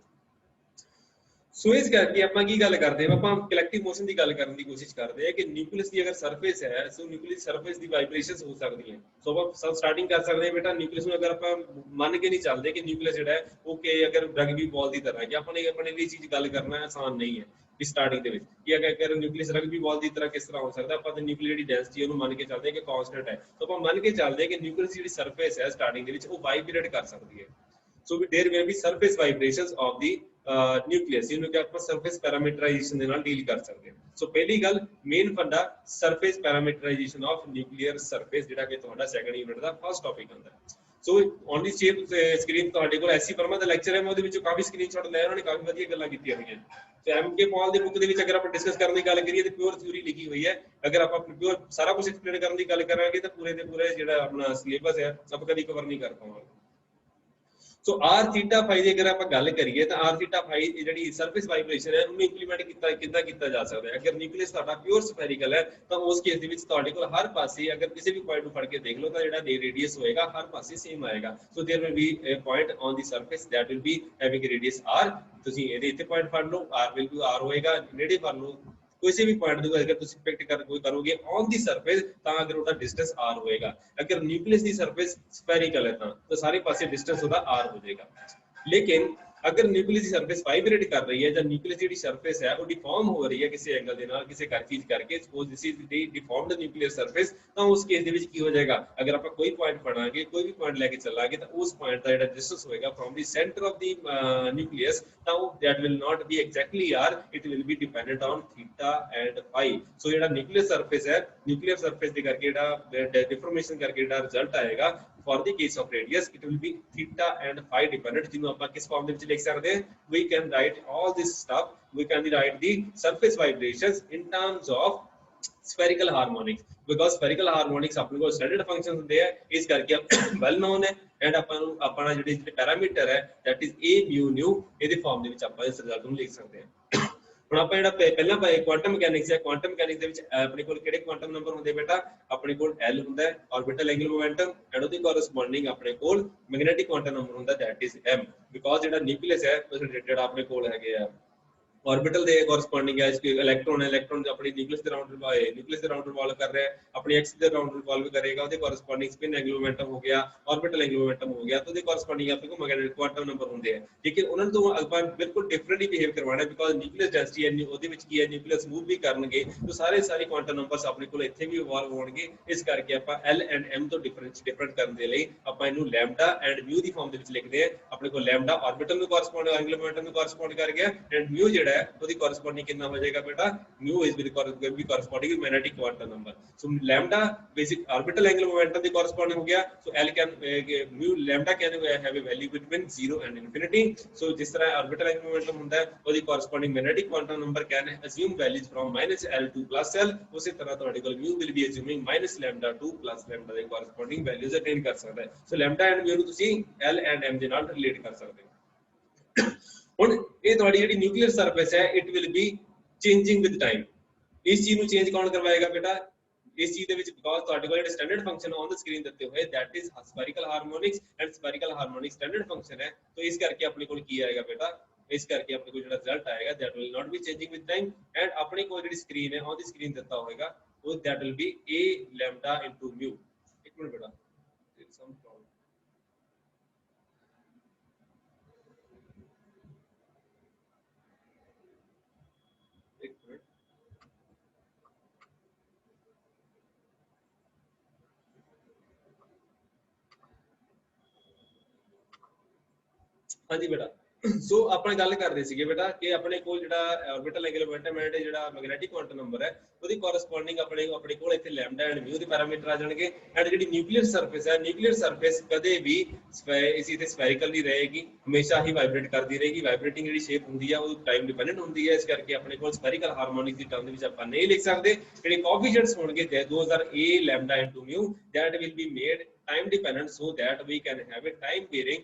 ਸੋ ਇਸ ਕਰਕੇ ਆਪਾਂ ਕੀ ਗੱਲ ਕਰਦੇ ਹਾਂ ਆਪਾਂ ਕਲੈਕਟਿਵ ਮੋਸ਼ਨ ਦੀ ਗੱਲ ਕਰਨ ਦੀ ਕੋਸ਼ਿਸ਼ ਕਰਦੇ ਹਾਂ ਕਿ ਨਿਊਕਲੀਅਸ ਦੀ ਅਗਰ ਸਰਫੇਸ ਹੈ ਸੋ ਨਿਊਕਲੀਅਸ ਸਰਫੇਸ ਦੀ ਵਾਈਬ੍ਰੇਸ਼ਨਸ ਹੋ ਸਕਦੀਆਂ ਸੋ ਆਪਾਂ ਸਟਾਰਟਿੰਗ ਕਰ ਸਕਦੇ ਹਾਂ ਬੇਟਾ ਨਿਊਕਲੀਅਸ ਨੂੰ ਅਗਰ ਆਪਾਂ ਮੰਨ ਕੇ ਨਹੀਂ ਚੱਲਦੇ ਕਿ ਨਿਊਕਲੀਅਸ ਜਿਹੜਾ ਹੈ ਉਹ ਕਿ ਅਗਰ ਰਗਬੀ ਬਾਲ ਦੀ ਤਰ੍ਹਾਂ ਕਿ ਆਪਣੇ ਲਈ ਚੀਜ਼ ਗੱਲ ਕਰਨਾ ਆਸਾਨ ਨਹੀਂ ਹੈ ਇਸ ਸਟਾਰਟਿੰਗ ਦੇ ਵਿੱਚ ਕਿ ਅਗਰ ਨਿਊਕਲੀਅਸ ਰਗਬੀ ਬਾਲ ਦੀ ਤਰ੍ਹਾਂ ਕਿਸ ਤਰ੍ਹਾਂ ਹੋ ਸਕਦਾ ਆਪਾਂ ਤਾਂ ਨਿਊਕਲੀਅਰ ਦੀ ਡੈਂਸਿਟੀ ਉਹਨੂੰ ਮੰਨ ਕੇ ਚੱਲਦੇ ਹਾਂ ਕਿ ਕਾਂਸਟੈਂਟ ਹੈ ਸੋ ਆਪਾਂ ਮੰਨ ਕੇ ਚੱਲਦੇ ਹਾਂ ਕਿ ਨਿਊਕਲੀਅਸ ਦੀ ਜਿਹੜੀ ਸਰਫੇਸ ਹੈ ਸਟਾਰਟਿੰਗ ਦੇ ਵਿੱਚ ਉਹ ਵਾਈਬ੍ਰੇਟ ਕਰ ਸਕਦੀ ਹੈ so there will be surface vibrations of the nucleus ਇਹਨੂੰ ਕਿ ਆਪਾਂ ਸਰਫੇਸ ਪੈਰਾਮੀਟਰਾਈਜੇਸ਼ਨ ਦੇ ਨਾਲ ਡੀਲ ਕਰ ਸਕਦੇ ਹਾਂ ਸੋ ਪਹਿਲੀ ਗੱਲ ਮੇਨ ਫੰਡਾ surface parameterization of nuclear surface ਜਿਹੜਾ ਕਿ ਤੁਹਾਡਾ ਸੈਕੰਡ ਯੂਨਿਟ ਦਾ ਫਸਟ ਟੌਪਿਕ ਹੁੰਦਾ ਹੈ so on the shape screen ਤੁਹਾਡੇ ਕੋਲ ਐਸੀ ਪਰਮਾ ਦਾ ਲੈਕਚਰ ਹੈ ਮੈਂ ਉਹਦੇ ਵਿੱਚੋਂ ਕਾਫੀ ਸਕਰੀਨਸ਼ਾਟ ਲਏ ਉਹਨਾਂ ਨੇ ਕਾਫੀ ਵਧੀਆ ਗੱਲਾਂ ਕੀਤੀਆਂ ਹੋਈਆਂ ਤੇ ਐਮਕੇ ਪੌਲ ਦੀ ਬੁੱਕ ਦੇ ਵਿੱਚ ਅਗਰ ਆਪਾਂ ਡਿਸਕਸ ਕਰਨ ਦੀ ਗੱਲ ਕਰੀਏ ਤੇ ਪਿਓਰ ਥਿਊਰੀ ਲਿਖੀ ਹੋਈ ਹੈ ਅਗਰ ਆਪਾਂ ਪਿਓਰ ਸਾਰਾ ਕੁਝ ਐਕਸਪਲੇਨ ਕਰਨ ਦੀ ਗੱਲ ਕਰਾਂਗੇ ਤਾਂ ਪੂਰੇ ਦੇ ਪੂਰੇ ਜਿਹੜਾ ਆਪਣਾ ਸਿਲੇਬਸ ਹੈ ਆਪਾਂ ਕਦੀ ਕਵਰ ਨਹੀਂ ਕਰ ਪਾਵਾਂਗੇ ਸੋ r ਥੀਟਾ ਫਾਈ ਦੀ ਅਗਰ ਆਪਾਂ ਗੱਲ ਕਰੀਏ ਤਾਂ r ਥੀਟਾ ਫਾਈ ਜਿਹੜੀ ਸਰਫੇਸ ਵਾਈਬ੍ਰੇਸ਼ਨ ਹੈ ਉਹਨੂੰ ਇੰਪਲੀਮੈਂਟ ਕਿੱਦਾਂ ਕੀਤਾ ਜਾ ਸਕਦਾ ਹੈ ਅਗਰ ਨਿਊਕਲੀਅਸ ਤੁਹਾਡਾ ਪਿਓਰ ਸਫੈਰੀਕਲ ਹੈ ਤਾਂ ਉਸ ਕੇਸ ਦੇ ਵਿੱਚ ਤੁਹਾਡੇ ਕੋਲ ਹਰ ਪਾਸੇ ਅਗਰ ਕਿਸੇ ਵੀ ਪੁਆਇੰਟ ਨੂੰ ਫੜ ਕੇ ਦੇਖ ਲਓ ਤਾਂ ਜਿਹੜਾ ਰੇਡੀਅਸ ਹੋਏਗਾ ਹਰ ਪਾਸੇ ਸੇਮ ਆਏਗਾ so there will be a point on the surface that will be having a radius r ਤੁਸੀਂ ਇਹਦੇ ਇੱਥੇ ਪੁਆਇੰਟ ਫੜ ਲਓ r will be r ਹੋਏਗਾ ਨੇੜੇ ਫੜ ਲਓ किसी भी पॉइंट को अगर तुम पिक कर कोई करोगे ऑन दी सरफेस ता अगर उसका डिस्टेंस r होएगा अगर न्यूक्लियस दी सरफेस स्फेरिकल है तो सारे पासे डिस्टेंस उसका r हो जाएगा लेकिन अगर न्यूक्लियस की सरफेस वाइब्रेट कर रही है या न्यूक्लियस की सरफेस है वो डिफॉर्म हो रही है किसी एंगल दे नाल किसी कर चीज करके suppose this is the deformed nuclear surface तो उस केस दे विच की हो जाएगा अगर आप कोई पॉइंट पढ़ांगे कोई भी पॉइंट लेके चलांगे तो उस पॉइंट का जेड़ा डिस्टेंस होएगा from the centre of the nucleus तो that will not be exactly r it will be dependent on theta and phi so जेड़ा न्यूक्लियर सरफेस है न्यूक्लियर सरफेस दे करके जेड़ा डिफॉर्मेशन करके जेड़ा रिजल्ट आएगा for the case of radius it will be theta and phi dependent ਜਿਹਨੂੰ ਆਪਾਂ ਕਿਸ ਫਾਰਮ ਦੇ ਵਿੱਚ ਲਿਖ ਸਕਦੇ ਹਾਂ we can write all this stuff we can write the surface vibrations in terms of spherical harmonics because spherical harmonics ਆਪਣੇ ਕੋਲ standard functions ਹੁੰਦੇ ਆ ਇਸ ਕਰਕੇ well known ਹੈ and ਆਪਾਂ ਨੂੰ ਆਪਣਾ ਜਿਹੜੇ ਪੈਰਾਮੀਟਰ ਹੈ that is a mu nu ਇਹਦੇ ਫਾਰਮ ਦੇ ਵਿੱਚ ਆਪਾਂ ਇਸ ਰਿਜ਼ਲਟ ਨੂੰ ਲਿਖ ਸਕਦੇ ਹਾਂ ਹੁਣ ਆਪਾਂ ਜਿਹੜਾ ਪਹਿਲਾਂ ਕੁਆਂਟਮ ਮਕੈਨਿਕਸ ਹੈ ਕੁਆਂਟਮ ਮਕੈਨਿਕਸ ਦੇ ਵਿੱਚ ਆਪਣੇ ਕੋਲ ਕਿਹੜੇ ਕੁਆਂਟਮ ਨੰਬਰ ਹੁੰਦੇ ਬੇਟਾ ਆਪਣੇ ਕੋਲ L ਹੁੰਦਾ ਹੈ ਆਰਬਿਟਲ ਐਂਗੂਲਰ ਮੋਮੈਂਟਮ ਐਂਡ ਉਹਦੇ ਕੋਰਸਪੋਂਡਿੰਗ ਆਪਣੇ ਕੋਲ ਮੈਗਨੈਟਿਕ ਕੁਆਂਟਮ ਨੰਬਰ ਹੁੰਦਾ ਦੈਟ ਇਜ਼ m ਬਿਕੋਜ਼ ਜਿਹੜਾ ਨਿਊਕਲੀਅਸ ਹੈ ਉਸ ਰਿਲੇਟਡ ਆਪਣੇ ਕੋਲ ਹੈਗੇ ਆ ऑर्बिटल ਦੇ ਕੋਰਸਪੋਂਡਿੰਗ ਹੈ इसके इलेक्ट्रॉन अपनी न्यूक्लियस ਦੇ ਰਾਉਂਡ ਰਿਵॉल्व कर रहा है अपनी एक्सिस ਦੇ ਰਾਉਂਡ ਰਿਵॉल्व करेगा ਉਹਦੇ ਕੋਰਸਪੋਂਡਿੰਗ स्पिन एंगुलर मोमेंटम हो गया ऑर्बिटल एंगुलर मोमेंटम हो गया तो ਉਹਦੇ ਕੋਰਸਪੋਂਡਿੰਗ ਆਪਣੇ ਕੋਲ ਮੈਗਨੈਟਿਕ ਕੁਆਂਟਮ ਨੰਬਰ ਹੁੰਦੇ ਆ ਲੇਕਿਨ ਉਹਨਾਂ ਨੂੰ ਆਪਾਂ ਬਿਲਕੁਲ ਡਿਫਰੈਂਟਲੀ ਬਿਹੇਵ ਕਰਵਾਉਣਾ ਬਿਕੋਜ਼ ਨਿਊਕਲੀਅਸ ਡੈਂਸਿਟੀ ਹੈ ਉਹਦੇ ਵਿੱਚ ਕੀ ਹੈ ਨਿਊਕਲੀਅਸ ਮੂਵ ਵੀ ਕਰਨਗੇ ਤਾਂ ਸਾਰੇ ਕੁਆਂਟਮ ਨੰਬਰਸ ਆਪਣੇ ਕੋਲ ਇੱਥੇ ਵੀ ਇਵੋਲਵ ਹੋਣਗੇ ਇਸ ਕਰਕੇ ਆਪਾਂ L ਐਂਡ M ਤੋਂ ਡਿਫਰੈਂਟ ਕਰਨ ਦੇ ਲਈ ਆਪਾਂ ਇਹਨੂੰ ਲੈਮਡਾ ਐਂਡ ਮਿਊ ਦੀ ਫਾਰਮ ਦੇ ਵਿੱਚ ਲਿਖਦੇ ਆ ਆਪਣੇ ਕੋਲ ਲੈਮਡਾ ਆਰਬਿਟਲ ਨੂੰ ਕੋਰਸਪੋਂਡ ਐਂਗੁਲਰ ਮੋਮੈਂਟਮ ਨੂੰ ਕੋਰਸਪੋਂਡ ਕਰ ਗਿਆ ਐਂਡ ਮਿਊ ਜਿਹੜਾ है ਉਹਦੀ corresponding ਕਿੰਨਾ ਹੋ ਜਾਏਗਾ ਬੇਟਾ mu is will be corresponding with magnetic quantum number. So lambda basic orbital angular momentum the corresponding हो गया. So L can mu lambda can have a value between 0 and infinity. So जिस तरह orbital angular momentum ਹੁੰਦਾ है ਉਹਦੀ corresponding magnetic quantum number can assume values from minus L to plus L. उसी तरह ਤੁਹਾਡੇ ਕੋਲ mu will be assuming minus lambda to plus lambda ਦੇ corresponding values attain ਕਰ ਸਕਦਾ ਹੈ. So lambda and mu ਨੂੰ ਤੁਸੀਂ L and M ਦੇ ਨਾਲ relate ਕਰ ਸਕਦੇ ਹੋ. ਹੁਣ ਇਹ ਤੁਹਾਡੀ ਜਿਹੜੀ ਨਿਊਕਲੀਅਰ ਸਰਫੇਸ ਹੈ it will B changing with time. ਇਸ ਚੀਜ਼ ਨੂੰ ਚੇਂਜ ਕੌਣ ਕਰਵਾਏਗਾ ਬੇਟਾ ਇਸ ਚੀਜ਼ ਦੇ ਵਿੱਚ ਬਿਕੋਜ਼ ਤੁਹਾਡੇ ਕੋਲ ਜਿਹੜੇ standard function on the screen ਦਿੱਤੇ ਹੋਏ that is spherical harmonics and spherical harmonic standard function ਹੈ. ਤਾਂ ਇਸ ਕਰਕੇ ਆਪਣੇ ਕੋਲ ਕੀ ਆਏਗਾ ਬੇਟਾ ਇਸ ਕਰਕੇ ਆਪਣੇ ਕੋਲ ਜਿਹੜਾ ਰਿਜ਼ਲਟ ਆਏਗਾ that will not be changing with time and ਆਪਣੇ ਕੋਲ ਜਿਹੜੀ ਸਕਰੀਨ ਹੈ ਔਨ ਦੀ ਸਕਰੀਨ ਦਿੱਤਾ ਹੋਏਗਾ ਉਹ that will B a lambda into mu. ਇੱਕ ਮਿੰਟ ਬੇਟਾ ਸਮ ਪ੍ਰੋਬਲਮ हाँ जी बेटा. सो ਆਪਾਂ ਗੱਲ ਕਰ ਰਹੇ ਸੀਗੇ ਬੇਟਾ ਕਿ ਆਪਣੇ ਕੋਲ ਜਿਹੜਾ ਆਰਬਿਟਲ ਐਂਗੂਲਰ ਮੋਮੈਂਟਮ ਹੈ ਜਿਹੜਾ ਮੈਗਨੈਟਿਕ ਕੁਆਂਟਮ ਨੰਬਰ ਹੈ ਉਹਦੀ ਕੋਰਸਪੋਂਡਿੰਗ ਆਪਣੇ ਕੋਲ ਇੱਥੇ ਲੈਮਡਾ ਐਂਡ ਮਿਊ ਦੇ ਪੈਰਾਮੀਟਰ ਆ ਜਾਣਗੇ. ਐਂਡ ਜਿਹੜੀ ਨਿਊਕਲੀਅਰ ਸਰਫੇਸ ਹੈ ਨਿਊਕਲੀਅਰ ਸਰਫੇਸ ਕਦੇ ਵੀ ਇਸੇ ਤੇ ਸਫੈਰਿਕਲ ਨਹੀਂ ਰਹੇਗੀ ਹਮੇਸ਼ਾ ਹੀ ਵਾਈਬ੍ਰੇਟ ਕਰਦੀ ਰਹੇਗੀ. ਵਾਈਬ੍ਰੇਟਿੰਗ ਜਿਹੜੀ ਸ਼ੇਪ ਹੁੰਦੀ ਹੈ ਉਹ ਟਾਈਮ ਡਿਪੈਂਡੈਂਟ ਹੁੰਦੀ ਹੈ. ਇਸ ਕਰਕੇ ਆਪਣੇ ਕੋਲ ਸਫੈਰਿਕਲ ਹਾਰਮੋਨਿਕ ਦੀ ਟਰਮ ਦੇ ਵਿੱਚ ਆਪਾਂ ਨਹੀਂ ਲਿਖ ਸਕਦੇ. ਜਿਹੜੇ ਕੋਐਫੀਸ਼ੀਐਂਟਸ ਹੋਣਗੇ those are a lambda into mu that will be made time dependent so that we can have a time varying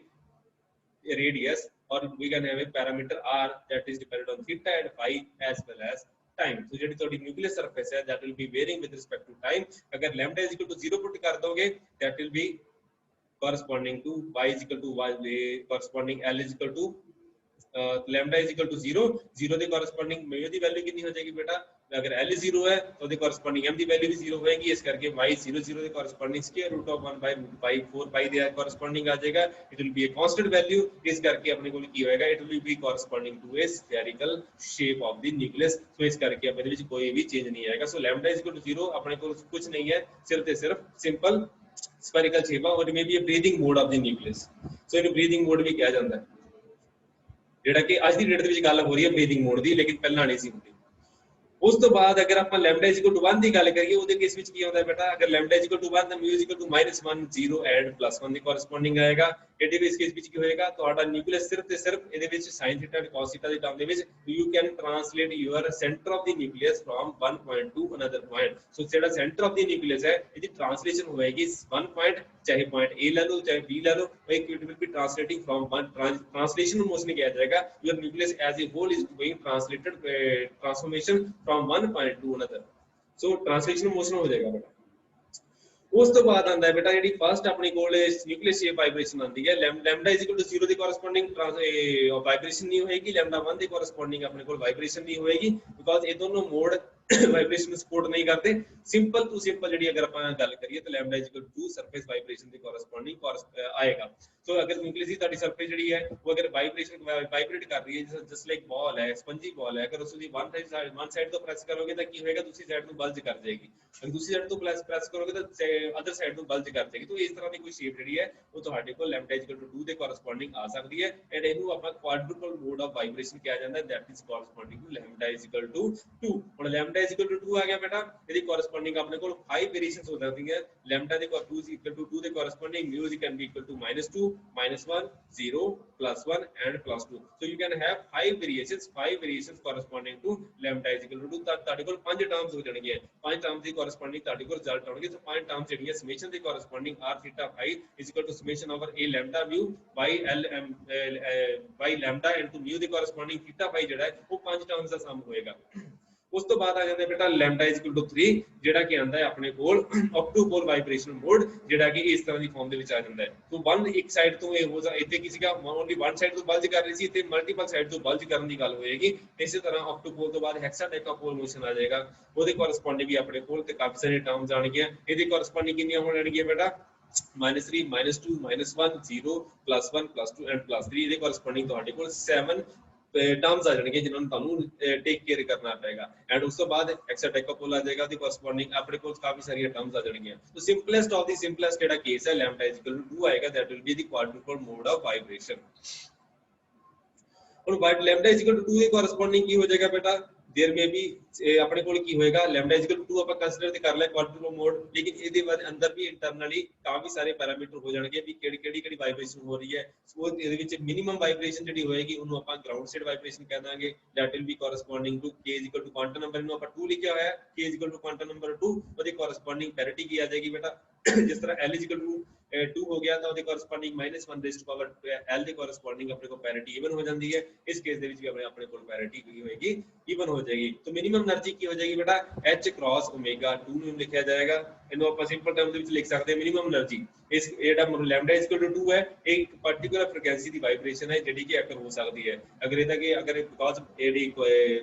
radius or we can have a parameter r that is dependent on theta and phi as well as time. So ਜਿਹੜੀ ਤੁਹਾਡੀ nuclear surface ਹੈ that will be varying with respect to time. अगर lambda is equal to 0 put कर दोगे that will be corresponding to y is equal to y corresponding L is equal to lambda is equal to 0 ਦੇ corresponding mu ਦੀ value ਕਿੰਨੀ ਹੋ ਜਾਏਗੀ ਬੇਟਾ अगर L 0 है तो ਉਹਦੇ corresponding M ਦੀ value ਵੀ 0 ਹੋਏਗੀ. ਇਸ ਕਰਕੇ y 0 ਦੇ corresponding square root of 1 by root pi 4 pi ਦੇ corresponding ਆ ਜਾਏਗਾ. it will be a constant value. ਇਸ ਕਰਕੇ ਆਪਣੇ ਕੋਲ ਕੀ ਹੋਏਗਾ it will be corresponding to a spherical shape of the nucleus. so ਇਸ ਕਰਕੇ ਆਪਣੇ ਵਿੱਚ ਕੋਈ ਵੀ ਚੇਂਜ ਨਹੀਂ ਆਏਗਾ. so lambda is equal to 0 ਆਪਣੇ ਕੋਲ ਕੁਝ ਨਹੀਂ ਹੈ ਸਿਰਫ ਤੇ ਸਿਰਫ ਸਿੰਪਲ spherical shape ਆ. और may be a breathing mode of the nucleus. so ਇਹਨੂੰ breathing mode ਵੀ ਕਿਹਾ ਜਾਂਦਾ ਹੈ ਜਿਹੜਾ ਕਿ ਅੱਜ ਦੀ ਡੇਟ ਦੇ ਵਿੱਚ ਗੱਲ ਹੋ ਰਹੀ ਹੈ ਬਰੀਥਿੰਗ ਮੋਡ ਦੀ ਲੇਕਿਨ ਪਹਿਲਾਂ ਨਹੀਂ ਸੀ ਹੁੰਦੀ. ਉਸ ਤੋਂ ਬਾਅਦ ਅਗਰ ਆਪਾਂ ਲੈਮਡਾ ਇਜ਼ ਇਕੁਅਲ ਟੂ 1 ਦੀ ਗੱਲ ਕਰੀਏ ਉਹਦੇ ਕੇਸ ਵਿੱਚ ਕੀ ਹੁੰਦਾ ਬੇਟਾ ਅਗਰ ਲੈਮਡਾ ਇਜ਼ ਇਕੁਅਲ ਟੂ 1 ਤਾਂ ਮਿਊ is equal to -1 0 and +1 the corresponding ਆਏਗਾ. ਇਹਦੇ ਵਿੱਚ ਕੇਸ ਵਿੱਚ ਕੀ ਹੋਏਗਾ ਤੁਹਾਡਾ ਨਿਊਕਲੀਅਸ ਸਿਰਫ ਤੇ ਸਿਰਫ ਇਹਦੇ ਵਿੱਚ sin ਥੀਟਾ ਤੇ cos ਥੀਟਾ ਦੀ ਟਰਮ ਦੇ ਵਿੱਚ you can translate your centre of the nucleus from 1 point to another point. So ਜਿਹੜਾ ਸੈਂਟਰ ਆਫ ਦੀ ਨਿਊਕਲੀਅਸ ਹੈ ਇਹਦੀ ਟ੍ਰਾਂਸਲੇਸ਼ਨ ਹੋਏਗੀ 1 ਪੁਆਇੰਟ ਚਾਹੇ ਪੁਆਇੰਟ A ਲੈ ਲਓ ਚਾਹੇ B ਲੈ ਲਓ it will be translating from 1 translation motion किया जाएगा your nucleus as a whole is being translated transformation from one point to another. So translation motion हो जाएगा बेटा. ਉਸ ਤੋਂ ਬਾਅਦ ਆਂਦਾ ਹੈ ਬੇਟਾ ਜਿਹੜੀ ਫਸਟ ਆਪਣੀ ਕੋਲ ਨਿਊਕਲੀਅਸ ਸ਼ੇਪ ਵਾਈਬ੍ਰੇਸ਼ਨ ਆਂਦੀ ਹੈ lambda is equal to 0 the corresponding vibration ਨਹੀਂ ਹੋਏਗੀ. ਲੈਮਡਾ 1 ਦੀ ਕੋਰਸਪੋਂਡਿੰਗ ਆਪਣੇ ਕੋਲ ਵਾਈਬ੍ਰੇਸ਼ਨ ਨਹੀਂ ਹੋਏਗੀ ਬਿਕਾਜ਼ ਇਹ ਦੋਨੋਂ ਮੋਡ ਵਾਈਬ੍ਰੇਸ਼ਨ ਸਪੋਰਟ ਨਹੀਂ ਕਰਦੇ. ਸਿੰਪਲ ਟੂ ਸਿੰਪਲ ਜਿਹੜੀ ਅਗਰ ਆਪਾਂ ਗੱਲ ਕਰੀਏ ਤਾਂ lambda is equal to surface vibration the corresponding ਆਏਗਾ. ਸੋ ਅਗਰ ਨਿਊਕਲੀਅਸ ਦੀ ਤੁਹਾਡੀ ਸਰਫੇਸ ਜਿਹੜੀ ਹੈ ਉਹ ਅਗਰ ਵਾਈਬ੍ਰੇਟ ਕਰ ਰਹੀ ਹੈ ਜਸਟ ਲਾਈਕ ਬਾਲ ਹੈ ਸਪੰਜੀ ਬਾਲ ਹੈ ਅਗਰ ਉਸ ਦੀ ਵਨ ਸਾਈਡ ਤੋਂ ਪ੍ਰੈਸ ਕਰੋਗੇ ਤਾਂ ਕੀ ਹੋਏਗਾ ਦੂਸਰੀ ਸਾਈਡ ਨੂੰ ਬਲਜ ਕਰ ਜਾਏਗੀ. ਅਗਰ ਦੂਸਰੀ ਸਾਈਡ ਤੋਂ ਪ੍ਰੈਸ ਕਰੋਗੇ ਤਾਂ ਅਦਰ ਸਾਈਡ ਨੂੰ ਬਲਜ ਕਰ ਜਾਏਗੀ. ਤਾਂ ਇਸ ਤਰ੍ਹਾਂ ਦੀ ਕੋਈ ਸ਼ੇਪ ਜਿਹੜੀ ਹੈ ਉਹ ਤੁਹਾਡੇ ਕੋਲ ਲੈਮਡਾ ਇਜ਼ ਇਕੁਅਲ ਟੂ 2 ਦੇ ਕੋਰਸਪੋਂਡਿੰਗ ਆ ਸਕਦੀ ਹੈ ਐਂਡ ਇਹਨੂੰ ਆਪਾਂ ਕੁਆਡਰੂਪਲ ਮੋਡ ਆਫ ਵਾਈਬ੍ਰੇਸ਼ਨ ਕਿਹਾ ਜਾਂਦਾ ਹੈ that is corresponding to lambda is equal to 2. ਹੁਣ ਲੈਮਡਾ ਇਜ਼ ਇਕੁਅਲ ਟੂ 2 ਆ ਗਿਆ ਬੇਟਾ ਇਹਦੀ ਕੋਰਸਪੋਂਡਿੰਗ ਆਪਣੇ ਕੋਲ 5 ਵੇਰੀਏਸ਼ਨਸ ਹੋ ਜਾਂਦੀਆਂ. ਲੈਮਡਾ ਦੇ 2 ਇਜ਼ ਇਕੁਅਲ ਟੂ 2 ਦੇ corresponding mu can be equal to -2 -1 0 +1 and +2. so you can have 5 variations corresponding to lambda is equal to 2. ਤੁਹਾਡੇ ਕੋਲ 5 ਟਰਮਸ ਹੋ ਜਾਣਗੀਆਂ 5 ਟਰਮਸ ਦੀ ਕੋਰਸਪੋਂਡਿੰਗ ਤੁਹਾਡੇ ਕੋਲ ਰਿਜ਼ਲਟ ਆਉਣਗੇ. ਸੋ 5 ਟਰਮਸ ਜਿਹੜੀਆਂ summation the corresponding r theta phi is equal to summation over a lambda mu by l by lambda into mu the corresponding theta phi ਜਿਹੜਾ ਹੈ ਉਹ 5 ਟਰਮਸ ਦਾ ਸਮ ਹੋਏਗਾ. ਉਸ ਤੋਂ ਬਾਅਦ ਆ ਜਾਂਦਾ ਬੇਟਾ ਲੈਮਡਾ ਇਜ਼ ਇਕੁਅਲ ਟੂ 3 ਜਿਹੜਾ ਕਿ ਆਂਦਾ ਹੈ ਆਪਣੇ ਕੋਲ up to pole vibration mode ਜਿਹੜਾ ਕਿ ਇਸ ਤਰ੍ਹਾਂ ਦੀ ਫਾਰਮ ਦੇ ਵਿੱਚ ਆ ਜਾਂਦਾ ਹੈ. ਸੋ ਵਨ ਇੱਕ ਸਾਈਡ ਤੋਂ ਇਹ ਹੋ ਇੱਥੇ ਕੀ ਸੀਗਾ ਓਨਲੀ ਵਨ ਸਾਈਡ ਤੋਂ ਬਲਜ ਕਰ ਰਹੀ ਸੀ ਤੇ ਮਲਟੀਪਲ ਸਾਈਡ ਤੋਂ ਬਲਜ ਕਰਨ ਦੀ ਗੱਲ ਹੋਏਗੀ. ਇਸੇ ਤਰ੍ਹਾਂ ਅਪ ਟੂ ਪੋਲ ਤੋਂ ਬਾਅਦ ਹੈਕਸਾਡੈਕਾਪੋਲ ਮੋਸ਼ਨ ਆ ਜਾਏਗਾ ਉਹਦੇ ਕੋਰਸਪੋਂਡਿੰਗ ਵੀ ਆਪਣੇ ਕੋਲ ਤੇ ਕਾਫੀ ਸਾਰੇ ਟਰਮਸ ਆਣਗੀਆਂ. ਇਹਦੀ ਕੋਰਸਪੋਂਡਿੰਗ ਕਿੰਨੀਆਂ ਹੋ ਜਾਣਗੀਆਂ ਬੇਟਾ -3 -2 -1 0 +1 +2 and +3. ਇਹਦੇ ਕੋਰਸਪੋਂਡਿੰਗ ਤੁਹਾਡੇ ਕੋਲ 7 ਟਰਮਸ ਆ ਜਾਣਗੇ ਜਿਨ੍ਹਾਂ ਨੂੰ ਤੁਹਾਨੂੰ ਟੇਕ ਕੇਅਰ ਕਰਨਾ ਪਏਗਾ. ਐਂਡ ਉਸ ਤੋਂ ਬਾਅਦ ਹੈਕਸਾਡੈਕਾਪੋਲ ਆ ਜਾਏਗਾ ਉਹਦੀ ਕੋਰਸਪੋਂਡਿੰਗ ਆਪਣੇ ਕੋਲ ਕਾਫੀ ਸਾਰੀਆਂ ਟਰਮਸ ਆ ਜਾਣਗੀਆਂ. So simplest of the simplest ਜਿਹੜਾ ਕੇਸ ਹੈ ਲੈਮਡਾ ਇਜ਼ ਇਕੁਅਲ ਟੂ 2 ਆਏਗਾ that will be the quadrupole mode of vibration. ਹੁਣ but lambda is equal to 2 ਦੇ ਕੋਰਸਪੋਂਡਿੰਗ ਕੀ ਹੋ ਜਾਏਗਾ ਬੇਟਾ देयर में भी अपने को की होएगा लैम्डा इज इक्वल टू ਆਪਾਂ ਕੰਸੀਡਰ ਤੇ ਕਰ ਲਿਆ ਕੁਆਡਰਪਲ ਮੋਡ ਲੇਕਿਨ ਇਹਦੇ ਬਾਅਦ ਅੰਦਰ ਵੀ ਇੰਟਰਨਲੀ ਕਾਫੀ ਸਾਰੇ ਪੈਰਾਮੀਟਰ ਹੋ ਜਾਣਗੇ ਵੀ ਕਿਹੜੀ ਵਾਈਬ੍ਰੇਸ਼ਨ ਹੋ ਰਹੀ ਹੈ ਸੋ ਇਹਦੇ ਵਿੱਚ ਮਿਨੀਮਮ ਵਾਈਬ੍ਰੇਸ਼ਨ ਜਿਹੜੀ ਹੋਏਗੀ ਉਹਨੂੰ ਆਪਾਂ ਗਰਾਊਂਡ ਸਟੇਟ ਵਾਈਬ੍ਰੇਸ਼ਨ ਕਹਿ ਦਾਂਗੇ that will be corresponding to k is equal to quantum number ਨੂੰ ਆਪਾਂ 2 ਲਿਖਿਆ ਹੋਇਆ ਹੈ k is equal to quantum number 2 ਉਹਦੀ corresponding parity ਕੀ ਆ ਜਾਏਗੀ ਬੇਟਾ ਜਿਸ ਤਰ੍ਹਾਂ l is equal to 2 ਹੋ ਗਿਆ ਤਾਂ ਉਹਦੇ corresponding -1 raised to power l ਦੇ corresponding ਆਪਣੇ ਕੋਲ parity even ਹੋ ਜਾਂਦੀ ਹੈ ਇਸ ਕੇਸ ਦੇ ਵਿੱਚ ਵੀ ਆਪਣੇ ਕੋਲ parity ਕੀ ਹੋਏਗੀ even ਹੋ ਜਾਏਗੀ तो मिनिमम एनर्जी की हो जाएगी बेटा h क्रॉस ओमेगा 2 ਨੂੰ ਲਿਖਿਆ ਜਾਏਗਾ ਇਹਨੂੰ ਆਪਾਂ ਸਿੰਪਲ ਟਰਮ ਦੇ ਵਿੱਚ ਲਿਖ ਸਕਦੇ ਹਾਂ ਮਿਨੀਮਮ એનર્ਜੀ ਇਸ ਜਿਹੜਾ ਲੈਮਡਾ ਇਜ਼ ਇਕੁਅਲ ਟੂ 2 ਹੈ ਇੱਕ ਪਾਰਟਿਕੂਲਰ ਫ੍ਰੀਕੁਐਂਸੀ ਦੀ ਵਾਈਬ੍ਰੇਸ਼ਨ ਹੈ ਜਿਹੜੀ ਕਿ ਅਕਰ ਹੋ ਸਕਦੀ ਹੈ ਅਗਰ ਬਿਕੋਜ਼ ਜਿਹੜੀ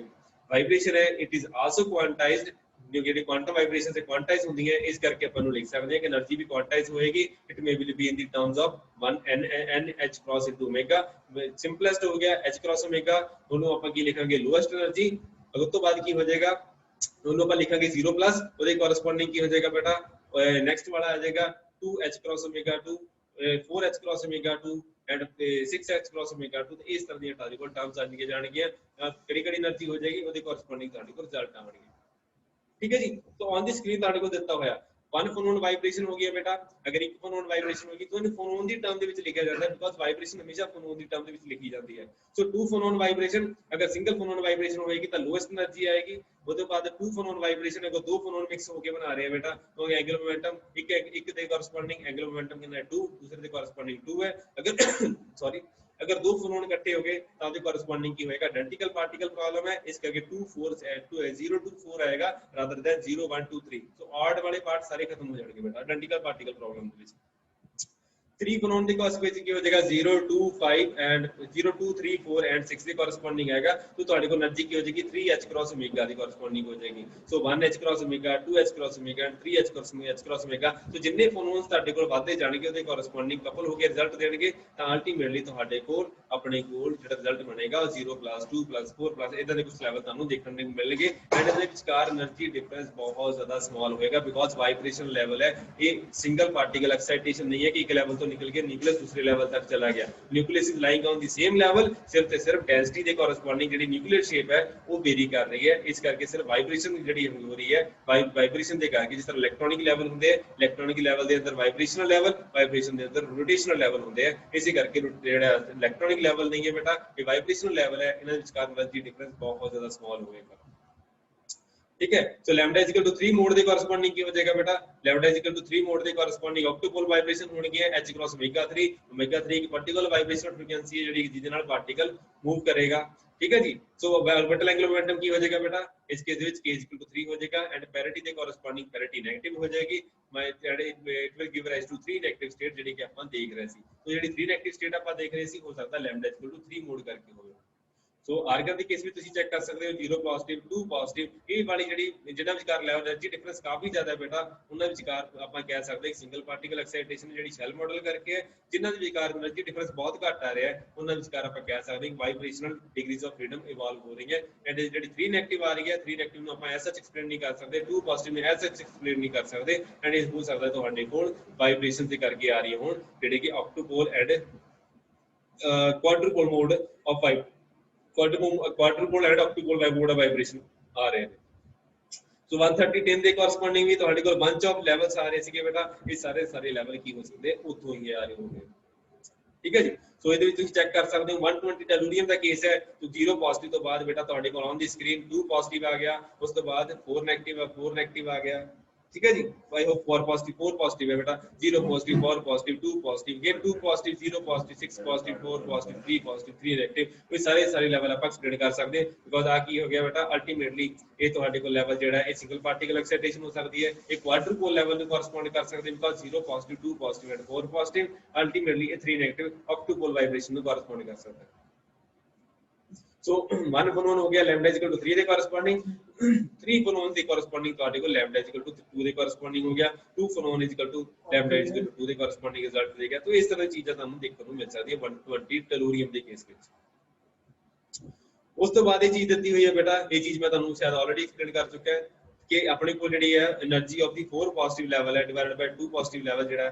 ਵਾਈਬ੍ਰੇਸ਼ਨ ਹੈ ਇਟ ਇਜ਼ ਆਲਸੋ ਕੁਆਂਟਾਈਜ਼ਡ ਜਿਹੜੀ ਕੁਆਂਟਮ ਵਾਈਬ੍ਰੇਸ਼ਨ से ਕੁਆਂਟਾਈਜ਼ ਹੁੰਦੀ ਹੈ ਇਸ ਕਰਕੇ ਆਪਾਂ ਨੂੰ ਲਿਖ ਸਕਦੇ ਹਾਂ ਕਿ એનર્ਜੀ ਵੀ ਕੁਆਂਟਾਈਜ਼ ਹੋਏਗੀ it may be in the terms of 1 n h cross into omega simplest ਹੋ ਗਿਆ h क्रॉस ओमेगा ਉਹਨੂੰ ਆਪਾਂ ਕੀ ਲਿਖਾਂਗੇ ਲੋਐਸਟ એનર્ਜੀ ਉਸ ਤੋਂ ਬਾਅਦ ਕੀ ਹੋ ਜਾਏਗਾ दोनों पर लिखेंगे 0 प्लस ਉਹਦੇ ਕੋਰਸਪੋਂਡਿੰਗ ਕੀ ਹੋ ਜਾਏਗਾ ਬੇਟਾ ਨੈਕਸਟ ਵਾਲਾ ਆ ਜਾਏਗਾ 2h cross omega 2 4h cross omega 2 and 6h cross omega 2 ਤੇ ਇਸ ਤਰ੍ਹਾਂ ਦੀਆਂ ਤੁਹਾਡੇ ਕੋਲ ਟਰਮਸ ਆਣਗੇ ਜਾਣਗੀਆਂ ਕਿਹੜੀ એનર્ਜੀ ਹੋ ਜਾਏਗੀ ਉਹਦੇ ਕੋਰਸਪੋਂਡਿੰਗ ਤੁਹਾਡੇ ਕੋਲ ਰਿਜ਼ਲਟ ਆਣਗੇ ठीक है जी तो ऑन द स्क्रीन ਤੁਹਾਡੇ ਕੋਲ ਦਿੱਤਾ ਹੋਇਆ वन फोनोन वाइब्रेशन हो गया बेटा अगर एक फोनोन वाइब्रेशन होगी तो इन फोनोन दी टर्म दे विच लिखा जाता है बिकॉज़ वाइब्रेशन हमेशा फोनोन दी टर्म दे विच लिखी जाती है सो टू फोनोन वाइब्रेशन अगर सिंगल फोनोन वाइब्रेशन होएगी तो लोएस्ट एनर्जी आएगी ਉਹਦੇ ਬਾਅਦ टू फोनोन वाइब्रेशन अगर दो फोनोन मिक्स होके बना रहे हैं बेटा तो एंगुलर मोमेंटम एक दे कोरस्पोंडिंग एंगुलर मोमेंटम कितना है 2 दूसरे दे कोरस्पोंडिंग 2 है अगर सॉरी अगर दो फोनोन इकट्ठे हो गए तो उसके कोरस्पोंडिंग की होएगा आइडेंटिकल पार्टिकल प्रॉब्लम है इस करके 2 4 0 2 4 आएगा रादर देन 0 1 2 3 तो ऑड वाले पार्ट सारे खत्म हो जाएंगे बेटा आइडेंटिकल पार्टिकल प्रॉब्लम ਦੇ ਵਿੱਚ 3 फोनोन ਦੀ ਕੋਰਸਪੋਂਡਿੰਗ ਕੀ ਹੋ ਜਾਏਗਾ 0 2 5 एंड 0 2 3 4 एंड 6 ਦੇ ਕੋਰਸਪੋਂਡਿੰਗ ਆਏਗਾ तो ਤੁਹਾਡੇ ਕੋਲ એનર્ਜੀ ਕੀ ਹੋ ਜਾਏਗੀ 3h क्रॉस ओमेगा ਦੀ ਕੋਰਸਪੋਂਡਿੰਗ ਹੋ ਜਾਏਗੀ ਸੋ 1h cross omega 2h cross omega and 3h cross omega तो ਜਿੰਨੇ ਫੋਨੋਨਸ ਤੁਹਾਡੇ ਕੋਲ ਵਧਦੇ ਜਾਣਗੇ ਉਹਦੇ ਕੋਰਸਪੋਂਡਿੰਗ ਕਪਲ ਹੋ ਕੇ ਰਿਜ਼ਲਟ ਦੇਣਗੇ ਤਾਂ ਅਲਟੀਮੇਟਲੀ ਤੁਹਾਡੇ ਕੋਲ ਆਪਣੇ ਕੋਲ ਜਿਹੜਾ ਰਿਜ਼ਲਟ ਬਣੇਗਾ 0 2 4 ਇਦਾਂ ਦੇ ਕੁਝ ਲੈਵਲ ਤੁਹਾਨੂੰ ਦੇਖਣ ਨੂੰ ਮਿਲਣਗੇ ਐਂਡ ਇਹਦੇ ਵਿਚਕਾਰ એનર્ਜੀ ਡਿਫਰੈਂਸ ਬਹੁਤ ਜ਼ਿਆਦਾ ਸਮਾਲ ਹੋਏਗਾ ਬਿਕੋਜ਼ ਵਾਈਬ੍ਰੇਸ਼ਨ ਲੈਵਲ ਹੈ ਇਹ ਸਿੰਗਲ ਪਾਰਟੀਕਲ ਐਕਸਾਈਟੇਸ਼ਨ ਨਹੀਂ ਹੈ ਕਿ ਇੱਕ ਲੈਵਲ ਤੋਂ निकल के न्यूक्लियस दूसरे लेवल तक चला गया nucleus is lying on the same level सिर्फ ते सिर्फ डेंसिटी के कोरस्पोंडिंग जेडी न्यूक्लियर शेप है वो वेरी कर रही है इस करके सिर्फ वाइब्रेशन जेडी हो रही है वाइब्रेशन दे करके जिस तरह इलेक्ट्रॉनिक लेवल होंगे इलेक्ट्रॉनिक लेवल दे अंदर वाइब्रेशनल लेवल वाइब्रेशन दे अंदर रोटेशनल लेवल होंगे इसी करके जेड़ा इलेक्ट्रॉनिक लेवल नहीं है बेटा ये वाइब्रेशनल लेवल है इनके विचकार एनर्जी डिफरेंस बहुत ज्यादा स्मॉल होएगा ठीक है so lambda is equal to 3 mode दे कोरस्पोंडिंग की हो जाएगा बेटा lambda is equal to 3 mode दे कोरस्पोंडिंग ऑक्टोपोल वाइब्रेशन होनी है h क्रॉस ओमेगा 3 की पार्टिकल वाइब्रेशन फ्रीक्वेंसी है जेडी जिसदे नाल पार्टिकल मूव करेगा ठीक है जी सो ऑर्बिटल एंगुलर मोमेंटम की हो जाएगा बेटा इस case which k is equal to 3 हो जाएगा एंड पैरिटी दे कोरस्पोंडिंग पैरिटी नेगेटिव हो जाएगी it will give rise to 3 negative state जेडी कि ਆਪਾਂ देख रहे सी तो जेडी 3 नेगेटिव स्टेट ਆਪਾਂ देख रहे सी हो सकता है lambda is equal to 3 mode करके होवे सो आर्गन ਦੀ ਕੇਸ ਵੀ ਤੁਸੀਂ ਚੈੱਕ ਕਰ ਸਕਦੇ ਹੋ 0 ਪੋਜ਼ਿਟਿਵ 2 ਪੋਜ਼ਿਟਿਵ ਇਹ ਵਾਲੀ ਜਿਹੜੀ ਜਿਹਨਾਂ ਵਿਚਕਾਰ ਲੈਵਲ એનર્ਜੀ ਡਿਫਰੈਂਸ ਕਾਫੀ ਜ਼ਿਆਦਾ ਹੈ ਬੇਟਾ ਉਹਨਾਂ ਵਿਚਕਾਰ ਆਪਾਂ ਕਹਿ ਸਕਦੇ ਹਾਂ ਸਿੰਗਲ ਪਾਰਟੀਕਲ ਐਕਸਾਈਟੇਸ਼ਨ ਜਿਹੜੀ ਸ਼ੈਲ ਮਾਡਲ ਕਰਕੇ ਹੈ ਜਿਨ੍ਹਾਂ ਦੇ ਵਿਚਕਾਰ એનર્ਜੀ ਡਿਫਰੈਂਸ ਬਹੁਤ ਘੱਟ ਆ ਰਿਹਾ ਹੈ ਉਹਨਾਂ ਵਿਚਕਾਰ ਆਪਾਂ ਕਹਿ ਸਕਦੇ ਹਾਂ ਵਾਈਬ੍ਰੇਸ਼ਨਲ ਡਿਗਰੀਜ਼ ਆਫ ਫਰੀडम ਇਵੋਲਵ ਹੋ ਰਹੀ ਹੈ ਐਂਡ ਜਿਹੜੀ 3 ਨੈਗੇਟਿਵ ਆ ਰਹੀ ਹੈ 3 ਨੈਗੇਟਿਵ ਨੂੰ ਆਪਾਂ ਐਸਾ ਐਕਸਪਲੇਨ ਨਹੀਂ ਕਰ ਸਕਦੇ 2 ਪੋਜ਼ਿਟਿਵ ਨੂੰ ਐਸਾ ਐਕਸਪਲੇਨ ਨਹੀਂ ਕਰ ਸਕਦੇ ਐਂਡ ਇਹ ਹੋ ਸਕਦਾ ਤੁਹਾਡੇ ਕੋਲ ਵਾਈਬ੍ਰੇਸ਼ਨ ਦੇ ਕਰਕੇ ਆ ਰਹੀ ਹੋਣ ਜਿਹੜੇ ਕਿ octupole and quadrupole mode of quadrupole and octupole mode of vibration आ रहे हैं so 130 10 ਦੇ ਕੋਰਸਪੋਂਡਿੰਗ ਵੀ ਤੁਹਾਡੇ ਕੋਲ bunch of levels ਆ ਰਹੇ ਸੀਗੇ ਬੇਟਾ ਇਹ ਸਾਰੇ ਲੈਵਲ ਕੀ ਹੋ ਸਕਦੇ ਉੱਥੋਂ ਹੀ ਆ ਰਹੇ ਹੋਣਗੇ ਠੀਕ ਹੈ ਜੀ ਸੋ ਇਹਦੇ ਵਿੱਚ ਤੁਸੀਂ ਚੈੱਕ ਕਰ ਸਕਦੇ ਹੋ 120 ਟੈਲੂਰੀਅਮ ਦਾ ਕੇਸ ਹੈ तो 0 ਪੋਜ਼ਿਟਿਵ ਤੋਂ ਬਾਅਦ ਬੇਟਾ ਤੁਹਾਡੇ ਕੋਲ ਔਨ ਦੀ ਸਕਰੀਨ 2 ਪੋਜ਼ਿਟਿਵ ਆ ਗਿਆ ਉਸ ਤੋਂ ਬਾਅਦ 4 ਨੈਗੇਟਿਵ ਆ ਗਿਆ ठीक है जी आई होप 4 पॉजिटिव है बेटा 0 positive 4 positive 2 positive game 2 positive 0 positive 6 positive 4 positive 3 negative ये सारे लेवल आप एक्सप्लेन कर सकते हैं बिकॉज़ आ की हो गया बेटा अल्टीमेटली ये ਤੁਹਾਡੇ ਕੋਲ ਲੈਵਲ ਜਿਹੜਾ ਹੈ ਇਹ ਸਿੰਗਲ ਪਾਰਟੀਕਲ ਐਕਸਾਈਟੇਸ਼ਨ ਹੋ ਸਕਦੀ ਹੈ ਇਹ ਕੁਆਡਰੂਪੋਲ ਲੈਵਲ ਨੂੰ ਕੋਰਸਪੋਂਡ ਕਰ ਸਕਦੇ ਬਿਕॉज़ 0 positive 2 positive and 4 positive ultimately ਇਹ 3 ਨੈਗੇਟਿਵ ਆਕਟੋਪੋਲ ਵਾਈਬ੍ਰੇਸ਼ਨ ਨੂੰ ਕੋਰਸਪੋਂਡ ਕਰ ਸਕਦਾ ਹੈ So 1 phonon हो गया lambda is equal to 3 ਦੇ corresponding 3 phonon ਦੇ corresponding ਤੁਹਾਡੇ ਕੋਲ lambda is equal to 2 ਦੇ corresponding ਹੋ ਗਿਆ 2 phonon is equal to lambda is equal to 2 ਦੇ corresponding ਰਿਜ਼ਲਟ ਦੇਗਾ तो ਇਸ ਤਰ੍ਹਾਂ ਦੀ ਚੀਜ਼ਾਂ ਤੁਹਾਨੂੰ ਦੇਖਣ ਨੂੰ ਮਿਲ ਸਕਦੀ ਹੈ 120 ਟੈਲੂਰੀਅਮ ਦੇ ਕੇਸ ਵਿੱਚ ਉਸ ਤੋਂ ਬਾਅਦ ਇਹ ਚੀਜ਼ ਦਿੱਤੀ ਹੋਈ ਹੈ ਬੇਟਾ ਇਹ ਚੀਜ਼ ਮੈਂ ਤੁਹਾਨੂੰ ਸ਼ਾਇਦ ਆਲਰੇਡੀ ਐਕਸਪਲੇਨ ਕਰ ਚੁੱਕਾ ਹੈ कि अपने को जिहड़ी है energy of the 4 positive level है डिवाइडेड बाय 2 पॉजिटिव लेवल जिहड़ा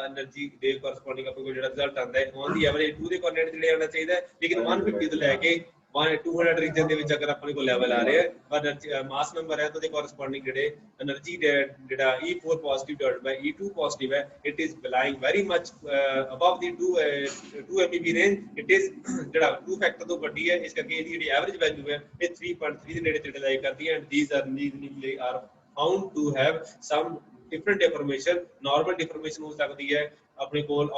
एनर्जी दे कोरस्पोंडिंग अपने को जिहड़ा रिजल्ट आंदा है on the average 2 they coordinate जिहड़े आना चाहिए लेकिन 150 तो लैके 200 रीजन ਦੇ ਵਿੱਚ ਅਗਰ ਆਪਣੇ ਕੋਲ ਲੈਵਲ ਆ ਰਿਹਾ ਹੈ ਪਰ ਮਾਸ ਨੰਬਰ ਹੈ ਤਾਂ ਉਹਦੇ ਕੋਰਸਪੋਂਡਿੰਗ ਜਿਹੜੇ એનર્ਜੀ ਜਿਹੜਾ E4 positive divided by E2 positive ਹੈ it is belying very much above the 2 MeV range it is ਜਿਹੜਾ 2 ਫੈਕਟਰ ਤੋਂ ਵੱਡੀ ਹੈ ਇਸ ਕਰਕੇ ਇਹਦੀ ਜਿਹੜੀ ਐਵਰੇਜ ਵੈਲਿਊ ਹੈ ਇਹ 3.3 ਦੇ ਨੇੜੇ ਤੇੜੇ ਲਾਈ ਕਰਦੀ ਹੈ and these are nearly are found to have some different deformation normal deformation हो सकती है अपने कोल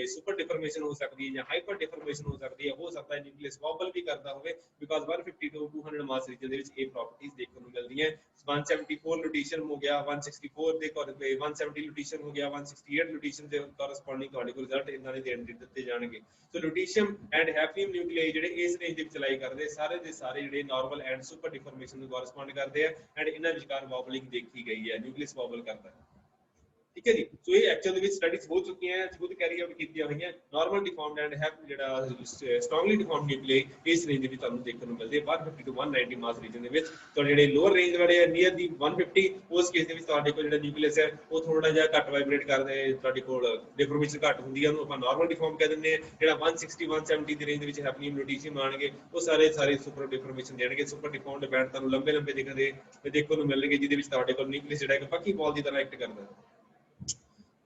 सुपर डिफॉर्मेशन हो सकती है या हाइपर डिफॉर्मेशन हो सकता है न्यूक्लियस वॉबल भी करता होवे बिकॉज़ 150 टू 200 मास रीजन ਦੇ ਵਿੱਚ ਇਹ ਪ੍ਰੋਪਰਟੀਆਂ ਦੇਖਣ ਨੂੰ ਮਿਲਦੀਆਂ 174 ਲੂਟੀਸ਼ਨ ਹੋ ਗਿਆ 164 ਦੇ 170 ਲੂਟੀਸ਼ਨ ਹੋ ਗਿਆ 168 ਲੂਟੀਸ਼ਨ ਦੇ ਕੋਰਸਪੋਂਡਿੰਗ ਤੁਹਾਡੇ ਕੋਲ ਰਿਜ਼ਲਟ ਇਹਨਾਂ ਦੇ ਦੇਣ ਦਿੱਤੇ ਜਾਣਗੇ ਸੋ ਲੂਟੀਸ਼ੀਅਮ ਐਂਡ ਹੈਫਨੀਅਮ ਨਿਊਕਲੀਆਈ ਜਿਹੜੇ ਇਸ ਰੇਂਜ ਦੇ ਵਿੱਚ ਚਲਾਈ ਕਰਦੇ ਸਾਰੇ ਦੇ ਸਾਰੇ ਜਿਹੜੇ ਨਾਰਮਲ ਐਂਡ ਸੁਪਰ ਡਿਫਾਰਮੇਸ਼ਨ ਨੂੰ ਕੋਰਸਪੋਂਡ ਕਰਦੇ ਆ ਐਂਡ ਇਹਨਾਂ ਵਿਚਕਾਰ ਵੋਬਲਿੰਗ ਦੇਖੀ ਗਈ ਹੈ ਨਿਊਕਲੀਅਸ ਵੋਬਲ ਕਰਦਾ ਹੈ ठीक है जी सो ये एक्चुअली विच स्टडीज हो चुकी हैं खुद कैरी आउट कीतियां हुई हैं नॉर्मल डिफॉर्म्ड एंड हैव जेड़ा स्ट्रांगली डिफॉर्म्ड न्यूक्लियाई इस रेंज दे विच ਤੁਹਾਨੂੰ ਦੇਖਣ ਨੂੰ ਮਿਲਦੇ 150 to 190 ਮਾਸ ਰੀਜਨ ਦੇ ਵਿੱਚ ਤੁਹਾਡੇ ਜਿਹੜੇ ਲੋਅਰ ਰੇਂਜ ਵਾਲੇ ਆ ਨੀਅਰ ਦੀ 150 ਉਸ ਕੇਸ ਦੇ ਵਿੱਚ ਤੁਹਾਡੇ ਕੋਲ ਜਿਹੜਾ ਨਿਊਕਲੀਅਸ ਹੈ ਉਹ ਥੋੜਾ ਜਿਹਾ ਘੱਟ ਵਾਈਬ੍ਰੇਟ ਕਰਦੇ ਤੁਹਾਡੇ ਕੋਲ ਡਿਫਾਰਮੇਸ਼ਨ ਘੱਟ ਹੁੰਦੀ ਹੈ ਉਹਨੂੰ ਆਪਾਂ ਨਾਰਮਲ ਡਿਫਾਰਮ ਕਹਿ ਦਿੰਦੇ ਆ ਜਿਹੜਾ 160 170 ਦੀ ਰੇਂਜ ਦੇ ਵਿੱਚ ਹੈਪਨਿੰਗ ਲੂਟੀਸ਼ੀਅਮ ਆਣਗੇ ਉਹ ਸਾਰੇ ਸੁਪਰ ਡਿਫਾਰਮੇਸ਼ਨ ਦੇਣਗੇ ਸੁਪਰ ਡਿਫਾਰਮਡ ਬੈਂਡ ਤੁਹਾਨੂੰ ਲੰਬੇ ਲੰਬੇ ਦਿਖਦੇ ਦੇਖਣ ਨੂੰ ਮਿਲਣਗੇ ਜਿਹਦੇ ਵਿੱਚ ਤੁਹਾਡੇ ਕੋਲ ਨਿਊਕਲੀਅਸ ਜਿਹੜਾ ਇੱਕ ਪੱਕੀ ਬਾਲ ਦੀ ਤਰ੍ਹਾਂ ਐਕਟ ਕਰਦਾ ਹੈ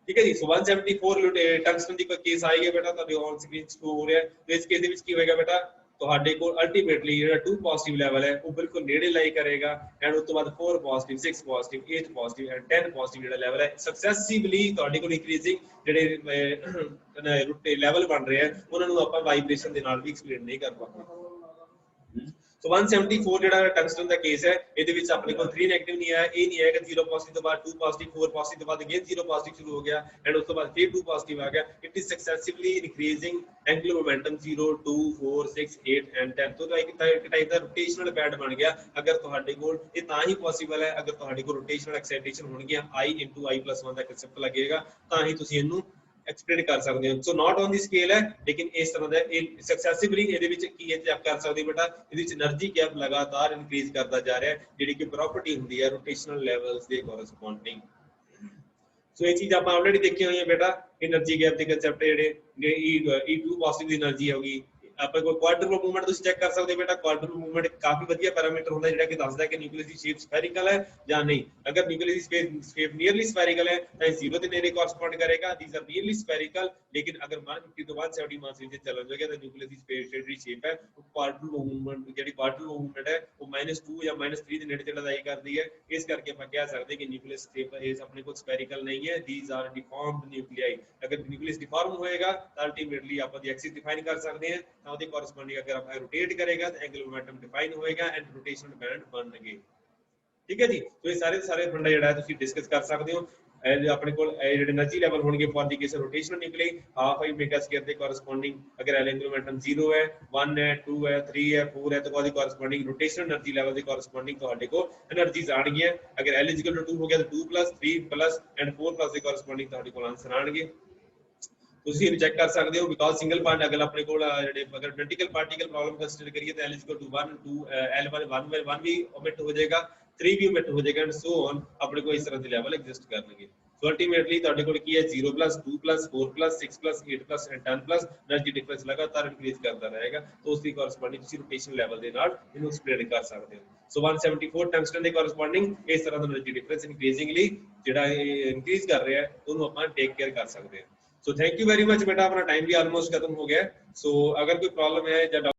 ठीक है जी सो 174 टंगस्टन ਦੀ ਕੋਈ ਕੇਸ ਆਏਗਾ ਬੇਟਾ ਤੁਹਾਡੇ ਔਨ ਸਕਰੀਨ ਸ਼ੋ ਹੋ ਰਿਹਾ ਹੈ ਤੇ ਇਸ ਕੇਸ ਦੇ ਵਿੱਚ ਕੀ ਹੋਏਗਾ ਬੇਟਾ ਤੁਹਾਡੇ ਕੋਲ ਅਲਟੀਮੇਟਲੀ ਜਿਹੜਾ 2 ਪੋਜ਼ਿਟਿਵ ਲੈਵਲ ਹੈ ਉਹ ਬਿਲਕੁਲ ਨੇੜੇ ਲਾਈ ਕਰੇਗਾ ਐਂਡ ਉਸ ਤੋਂ ਬਾਅਦ 4 positive 6 positive 8 positive and 10 positive ਜਿਹੜਾ ਲੈਵਲ ਹੈ ਸਕਸੈਸਿਵਲੀ ਤੁਹਾਡੇ ਕੋਲ ਇਨਕਰੀਜ਼ਿੰਗ ਜਿਹੜੇ ਰੂਟੇ ਲੈਵਲ ਬਣ ਰਹੇ ਆ ਉਹਨਾਂ ਨੂੰ ਆਪਾਂ ਵਾਈਬ੍ਰੇਸ਼ਨ ਦੇ ਨਾਲ ਵੀ ਐਕਸਪਲੇਨ ਨਹੀਂ ਕਰ ਪਾਉਂਦੇ ਸੋ 174 ਜਿਹੜਾ ਟੰਗਸਟਨ ਦਾ ਕੇਸ ਹੈ ਇਹਦੇ ਵਿੱਚ ਆਪਣੇ ਕੋਲ 3 ਨੈਗੇਟਿਵ ਨਹੀਂ ਆਇਆ ਇਹ ਨਹੀਂ ਹੈ ਕਿ 0 ਪੋਜ਼ਿਟਿਵ ਤੋਂ ਬਾਅਦ 2 ਪੋਜ਼ਿਟਿਵ 4 ਪੋਜ਼ਿਟਿਵ ਤੋਂ ਬਾਅਦ ਅਗੇਨ 0 ਪੋਜ਼ਿਟਿਵ ਸ਼ੁਰੂ ਹੋ ਗਿਆ ਐਂਡ ਉਸ ਤੋਂ ਬਾਅਦ ਫਿਰ 2 ਪੋਜ਼ਿਟਿਵ ਆ ਗਿਆ it is successively increasing angular momentum 0 2 4 6 8 and 10 ਤੋਂ ਇੱਕ ਟਾਈਪ ਦਾ ਰੋਟੇਸ਼ਨਲ ਬੈਂਡ ਬਣ ਗਿਆ ਅਗਰ ਤੁਹਾਡੇ ਕੋਲ ਇਹ ਤਾਂ ਹੀ ਪੋਸੀਬਲ ਹੈ ਅਗਰ ਤੁਹਾਡੇ ਕੋਲ ਰੋਟੇਸ਼ਨਲ ਐਕਸਾਈਟੇਸ਼ਨ ਹੋਣਗੀਆਂ I into I+1 the concept ਲੱਗੇਗਾ ਤਾਂ ਹੀ ਤੁਸੀਂ ਇਹਨੂੰ एक्सप्लेन कर सकते हो so not on the scale है लेकिन इस तरह दा सक्सेसिवली ਇਹਦੇ ਵਿੱਚ ਕੀ ਹੈ ਚੈੱਕ ਕਰ ਸਕਦੇ ਬੇਟਾ ਇਹਦੇ ਵਿੱਚ એનર્ਜੀ ਗੈਪ ਲਗਾਤਾਰ ਇਨਕਰੀਜ਼ ਕਰਦਾ ਜਾ ਰਿਹਾ ਹੈ ਜਿਹੜੀ ਕਿ ਪ੍ਰੋਪਰਟੀ ਹੁੰਦੀ ਹੈ ਰੋਟੇਸ਼ਨਲ ਲੈਵਲਸ ਦੇ ਕੋਰਸਪੋਂਡਿੰਗ ਸੋ ਇਹ ਚੀਜ਼ ਆਪਾਂ ਆਲਰੇਡੀ ਦੇਖੀ ਹੋਈ ਹੈ ਬੇਟਾ એનર્ਜੀ ਗੈਪ ਦੇ ਕਨਸੈਪਟ ਜਿਹੜੇ E2 ਪੋਜ਼ਿਟਿਵ ਦੀ એનર્ਜੀ ਹੋਗੀ ਆਪਾਂ ਕੋਈ ਕੁਆਡਰਪਲ ਮੂਵਮੈਂਟ ਤੁਸੀਂ ਚੈੱਕ ਕਰ ਸਕਦੇ ਹੋ ਬੇਟਾ ਕੁਆਡਰਪਲ ਮੂਵਮੈਂਟ ਕਾਫੀ ਵਧੀਆ ਪੈਰਾਮੀਟਰ ਹੁੰਦਾ ਜਿਹੜਾ ਕਿ ਦੱਸਦਾ ਕਿ ਨਿਊਕਲੀਅਸ ਦੀ ਸ਼ੇਪ ਸਫੈਰਿਕਲ ਹੈ ਜਾਂ ਨਹੀਂ ਅਗਰ ਨਿਊਕਲੀਅਸ ਦੀ ਸ਼ੇਪ ਨੀਅਰਲੀ ਸਫੈਰਿਕਲ ਹੈ ਤਾਂ 0 ਦੇ ਨੇੜੇ ਕੋਰਸਪੋਂਡ ਕਰੇਗਾ ਥੀਸ ਆਰ ਨੀਅਰਲੀ ਸਫੈਰਿਕਲ ਲੇਕਿਨ ਅਗਰ 150 ਤੋਂ 170 ਮਾਸ ਰੀਜਨ ਚਲਾ ਜਾਏਗਾ ਤਾਂ ਨਿਊਕਲੀਅਸ ਦੀ ਜਿਹੜੀ ਸ਼ੇਪ ਹੈ ਉਹ ਕੁਆਡਰਪਲ ਮੂਵਮੈਂਟ ਜਿਹੜੀ ਕੁਆਡਰਪਲ ਮੂਵਮੈਂਟ ਹੈ ਉਹ -2 ਜਾਂ -3 ਦੇ ਨੇੜੇ ਤੇੜੇ ਲਾਈ ਕਰਦੀ ਹੈ ਇਸ ਕਰਕੇ ਆਪਾਂ ਕਹਿ ਸਕਦੇ ਕਿ ਨਿਊਕਲੀਅਸ ਸ਼ੇਪ ਇਸ ਆਪਣੇ ਕੋਲ ਸਫੈਰਿਕਲ ਨਹੀਂ ਹੈ ਥੀਸ ਆਰ ਡਿਫਾਰਮਡ ਨਿਊਕਲੀਆਈ ਅਗਰ ਨਿਊਕਲੀਅਸ ਡਿਫਾਰਮ ਹੋਏਗਾ ਤਾਂ ਅਲਟੀਮੇਟਲੀ ਆਪਾਂ ਦੀ ਐਕਸਿਸ ਡਿਫਾਈਨ ਕਰ ਸਕਦੇ ਹਾਂ ਤਾਂ ਉਹਦੇ ਕੋਰਸਪੋਂਡਿੰਗ अगर आप रोटेट करेगा तो एंगुलर मोमेंटम डिफाइन होएगा एंड रोटेशनल बैंड बनणगे ठीक है जी तो ये सारे फंडा ਜਿਹੜਾ ਤੁਸੀਂ ਡਿਸਕਸ ਕਰ ਸਕਦੇ ਹੋ ਆਪਣੇ ਕੋਲ ਜਿਹੜੇ એનર્ਜੀ ਲੈਵਲ ਹੋਣਗੇ for the case rotational nuclei half I mega square ਦੇ ਕੋਰਸਪੋਂਡਿੰਗ ਅਗਰ ਐਂਗੁਲਰ ਮੋਮੈਂਟਮ 0 ਹੈ 1 ਹੈ 2 ਹੈ 3 ਹੈ 4 ਹੈ ਤਾਂ ਉਹਦੀ ਕੋਰਸਪੋਂਡਿੰਗ ਰੋਟੇਸ਼ਨਲ એનર્ਜੀ ਲੈਵਲ ਦੇ ਕੋਰਸਪੋਂਡਿੰਗ ਤੁਹਾਡੇ ਕੋਲ એનર્ਜੀਜ਼ ਆਣਗੀਆਂ ਅਗਰ L = 2 ਹੋ ਗਿਆ ਤਾਂ 2 3 ਐਂਡ 4 ਦੇ ਕੋਰਸਪੋਂਡਿੰਗ ਤੁਹਾਡੇ ਕੋਲ ਆਨਸਰ ਆਣਗੇ ਤੁਸੀਂ ਇਹ ਚੈੱਕ ਕਰ ਸਕਦੇ ਹੋ ਬਿਕਾਜ਼ ਸਿੰਗਲ ਪਾਰਟ ਅਗਰ ਆਪਣੇ ਕੋਲ ਜਿਹੜੇ ਅਗਰ ਇਡੈਂਟੀਕਲ ਪਾਰਟੀਕਲ ਪ੍ਰੋਬਲਮ ਕੰਸੀਡਰ ਕਰੀਏ ਤਾਂ L = 1 2 L1 1 ਵੀ ਓਮਿਟ ਹੋ ਜਾਏਗਾ 3 ਵੀ ਓਮਿਟ ਹੋ ਜਾਏਗਾ ਐਂਡ ਸੋ ਔਨ ਆਪਣੇ ਕੋਲ ਇਸ ਤਰ੍ਹਾਂ ਦੇ ਲੈਵਲ ਐਗਜ਼ਿਸਟ ਕਰਨਗੇ ਸੋ ਅਲਟੀਮੇਟਲੀ ਤੁਹਾਡੇ ਕੋਲ ਕੀ ਹੈ 0 2 4 6 8 ਐਂਡ 10 એનર્ਜੀ ਡਿਫਰੈਂਸ ਲਗਾਤਾਰ ਇਨਕਰੀਜ਼ ਕਰਦਾ ਰਹੇਗਾ ਤਾਂ ਉਸ ਦੀ ਕੋਰਸਪੋਂਡਿੰਗ ਤੁਸੀਂ ਰੋਟੇਸ਼ਨ ਲੈਵਲ ਦੇ ਨਾਲ ਇਹਨੂੰ ਐਕਸਪਲੇਨ ਕਰ ਸਕਦੇ ਹੋ ਸੋ 174 ਟੰਗਸਟਨ ਦੇ ਕੋਰਸਪੋਂਡਿੰਗ ਇਸ ਤਰ੍ਹਾਂ ਦਾ એનર્ਜੀ ਡਿਫਰੈਂਸ ਇਨਕਰੀਜ਼ਿੰਗਲੀ ਜਿਹੜਾ ਇਨਕਰੀਜ਼ ਕਰ ਰਿਹਾ ਹੈ ਉਹਨੂੰ ਆਪਾਂ ਟੇਕ ਕੇਅਰ ਕਰ ਸਕਦੇ ਹਾਂ so thank you very much बेटा अपना टाइम भी ऑलमोस्ट खत्म हो गया सो अगर कोई प्रॉब्लम है या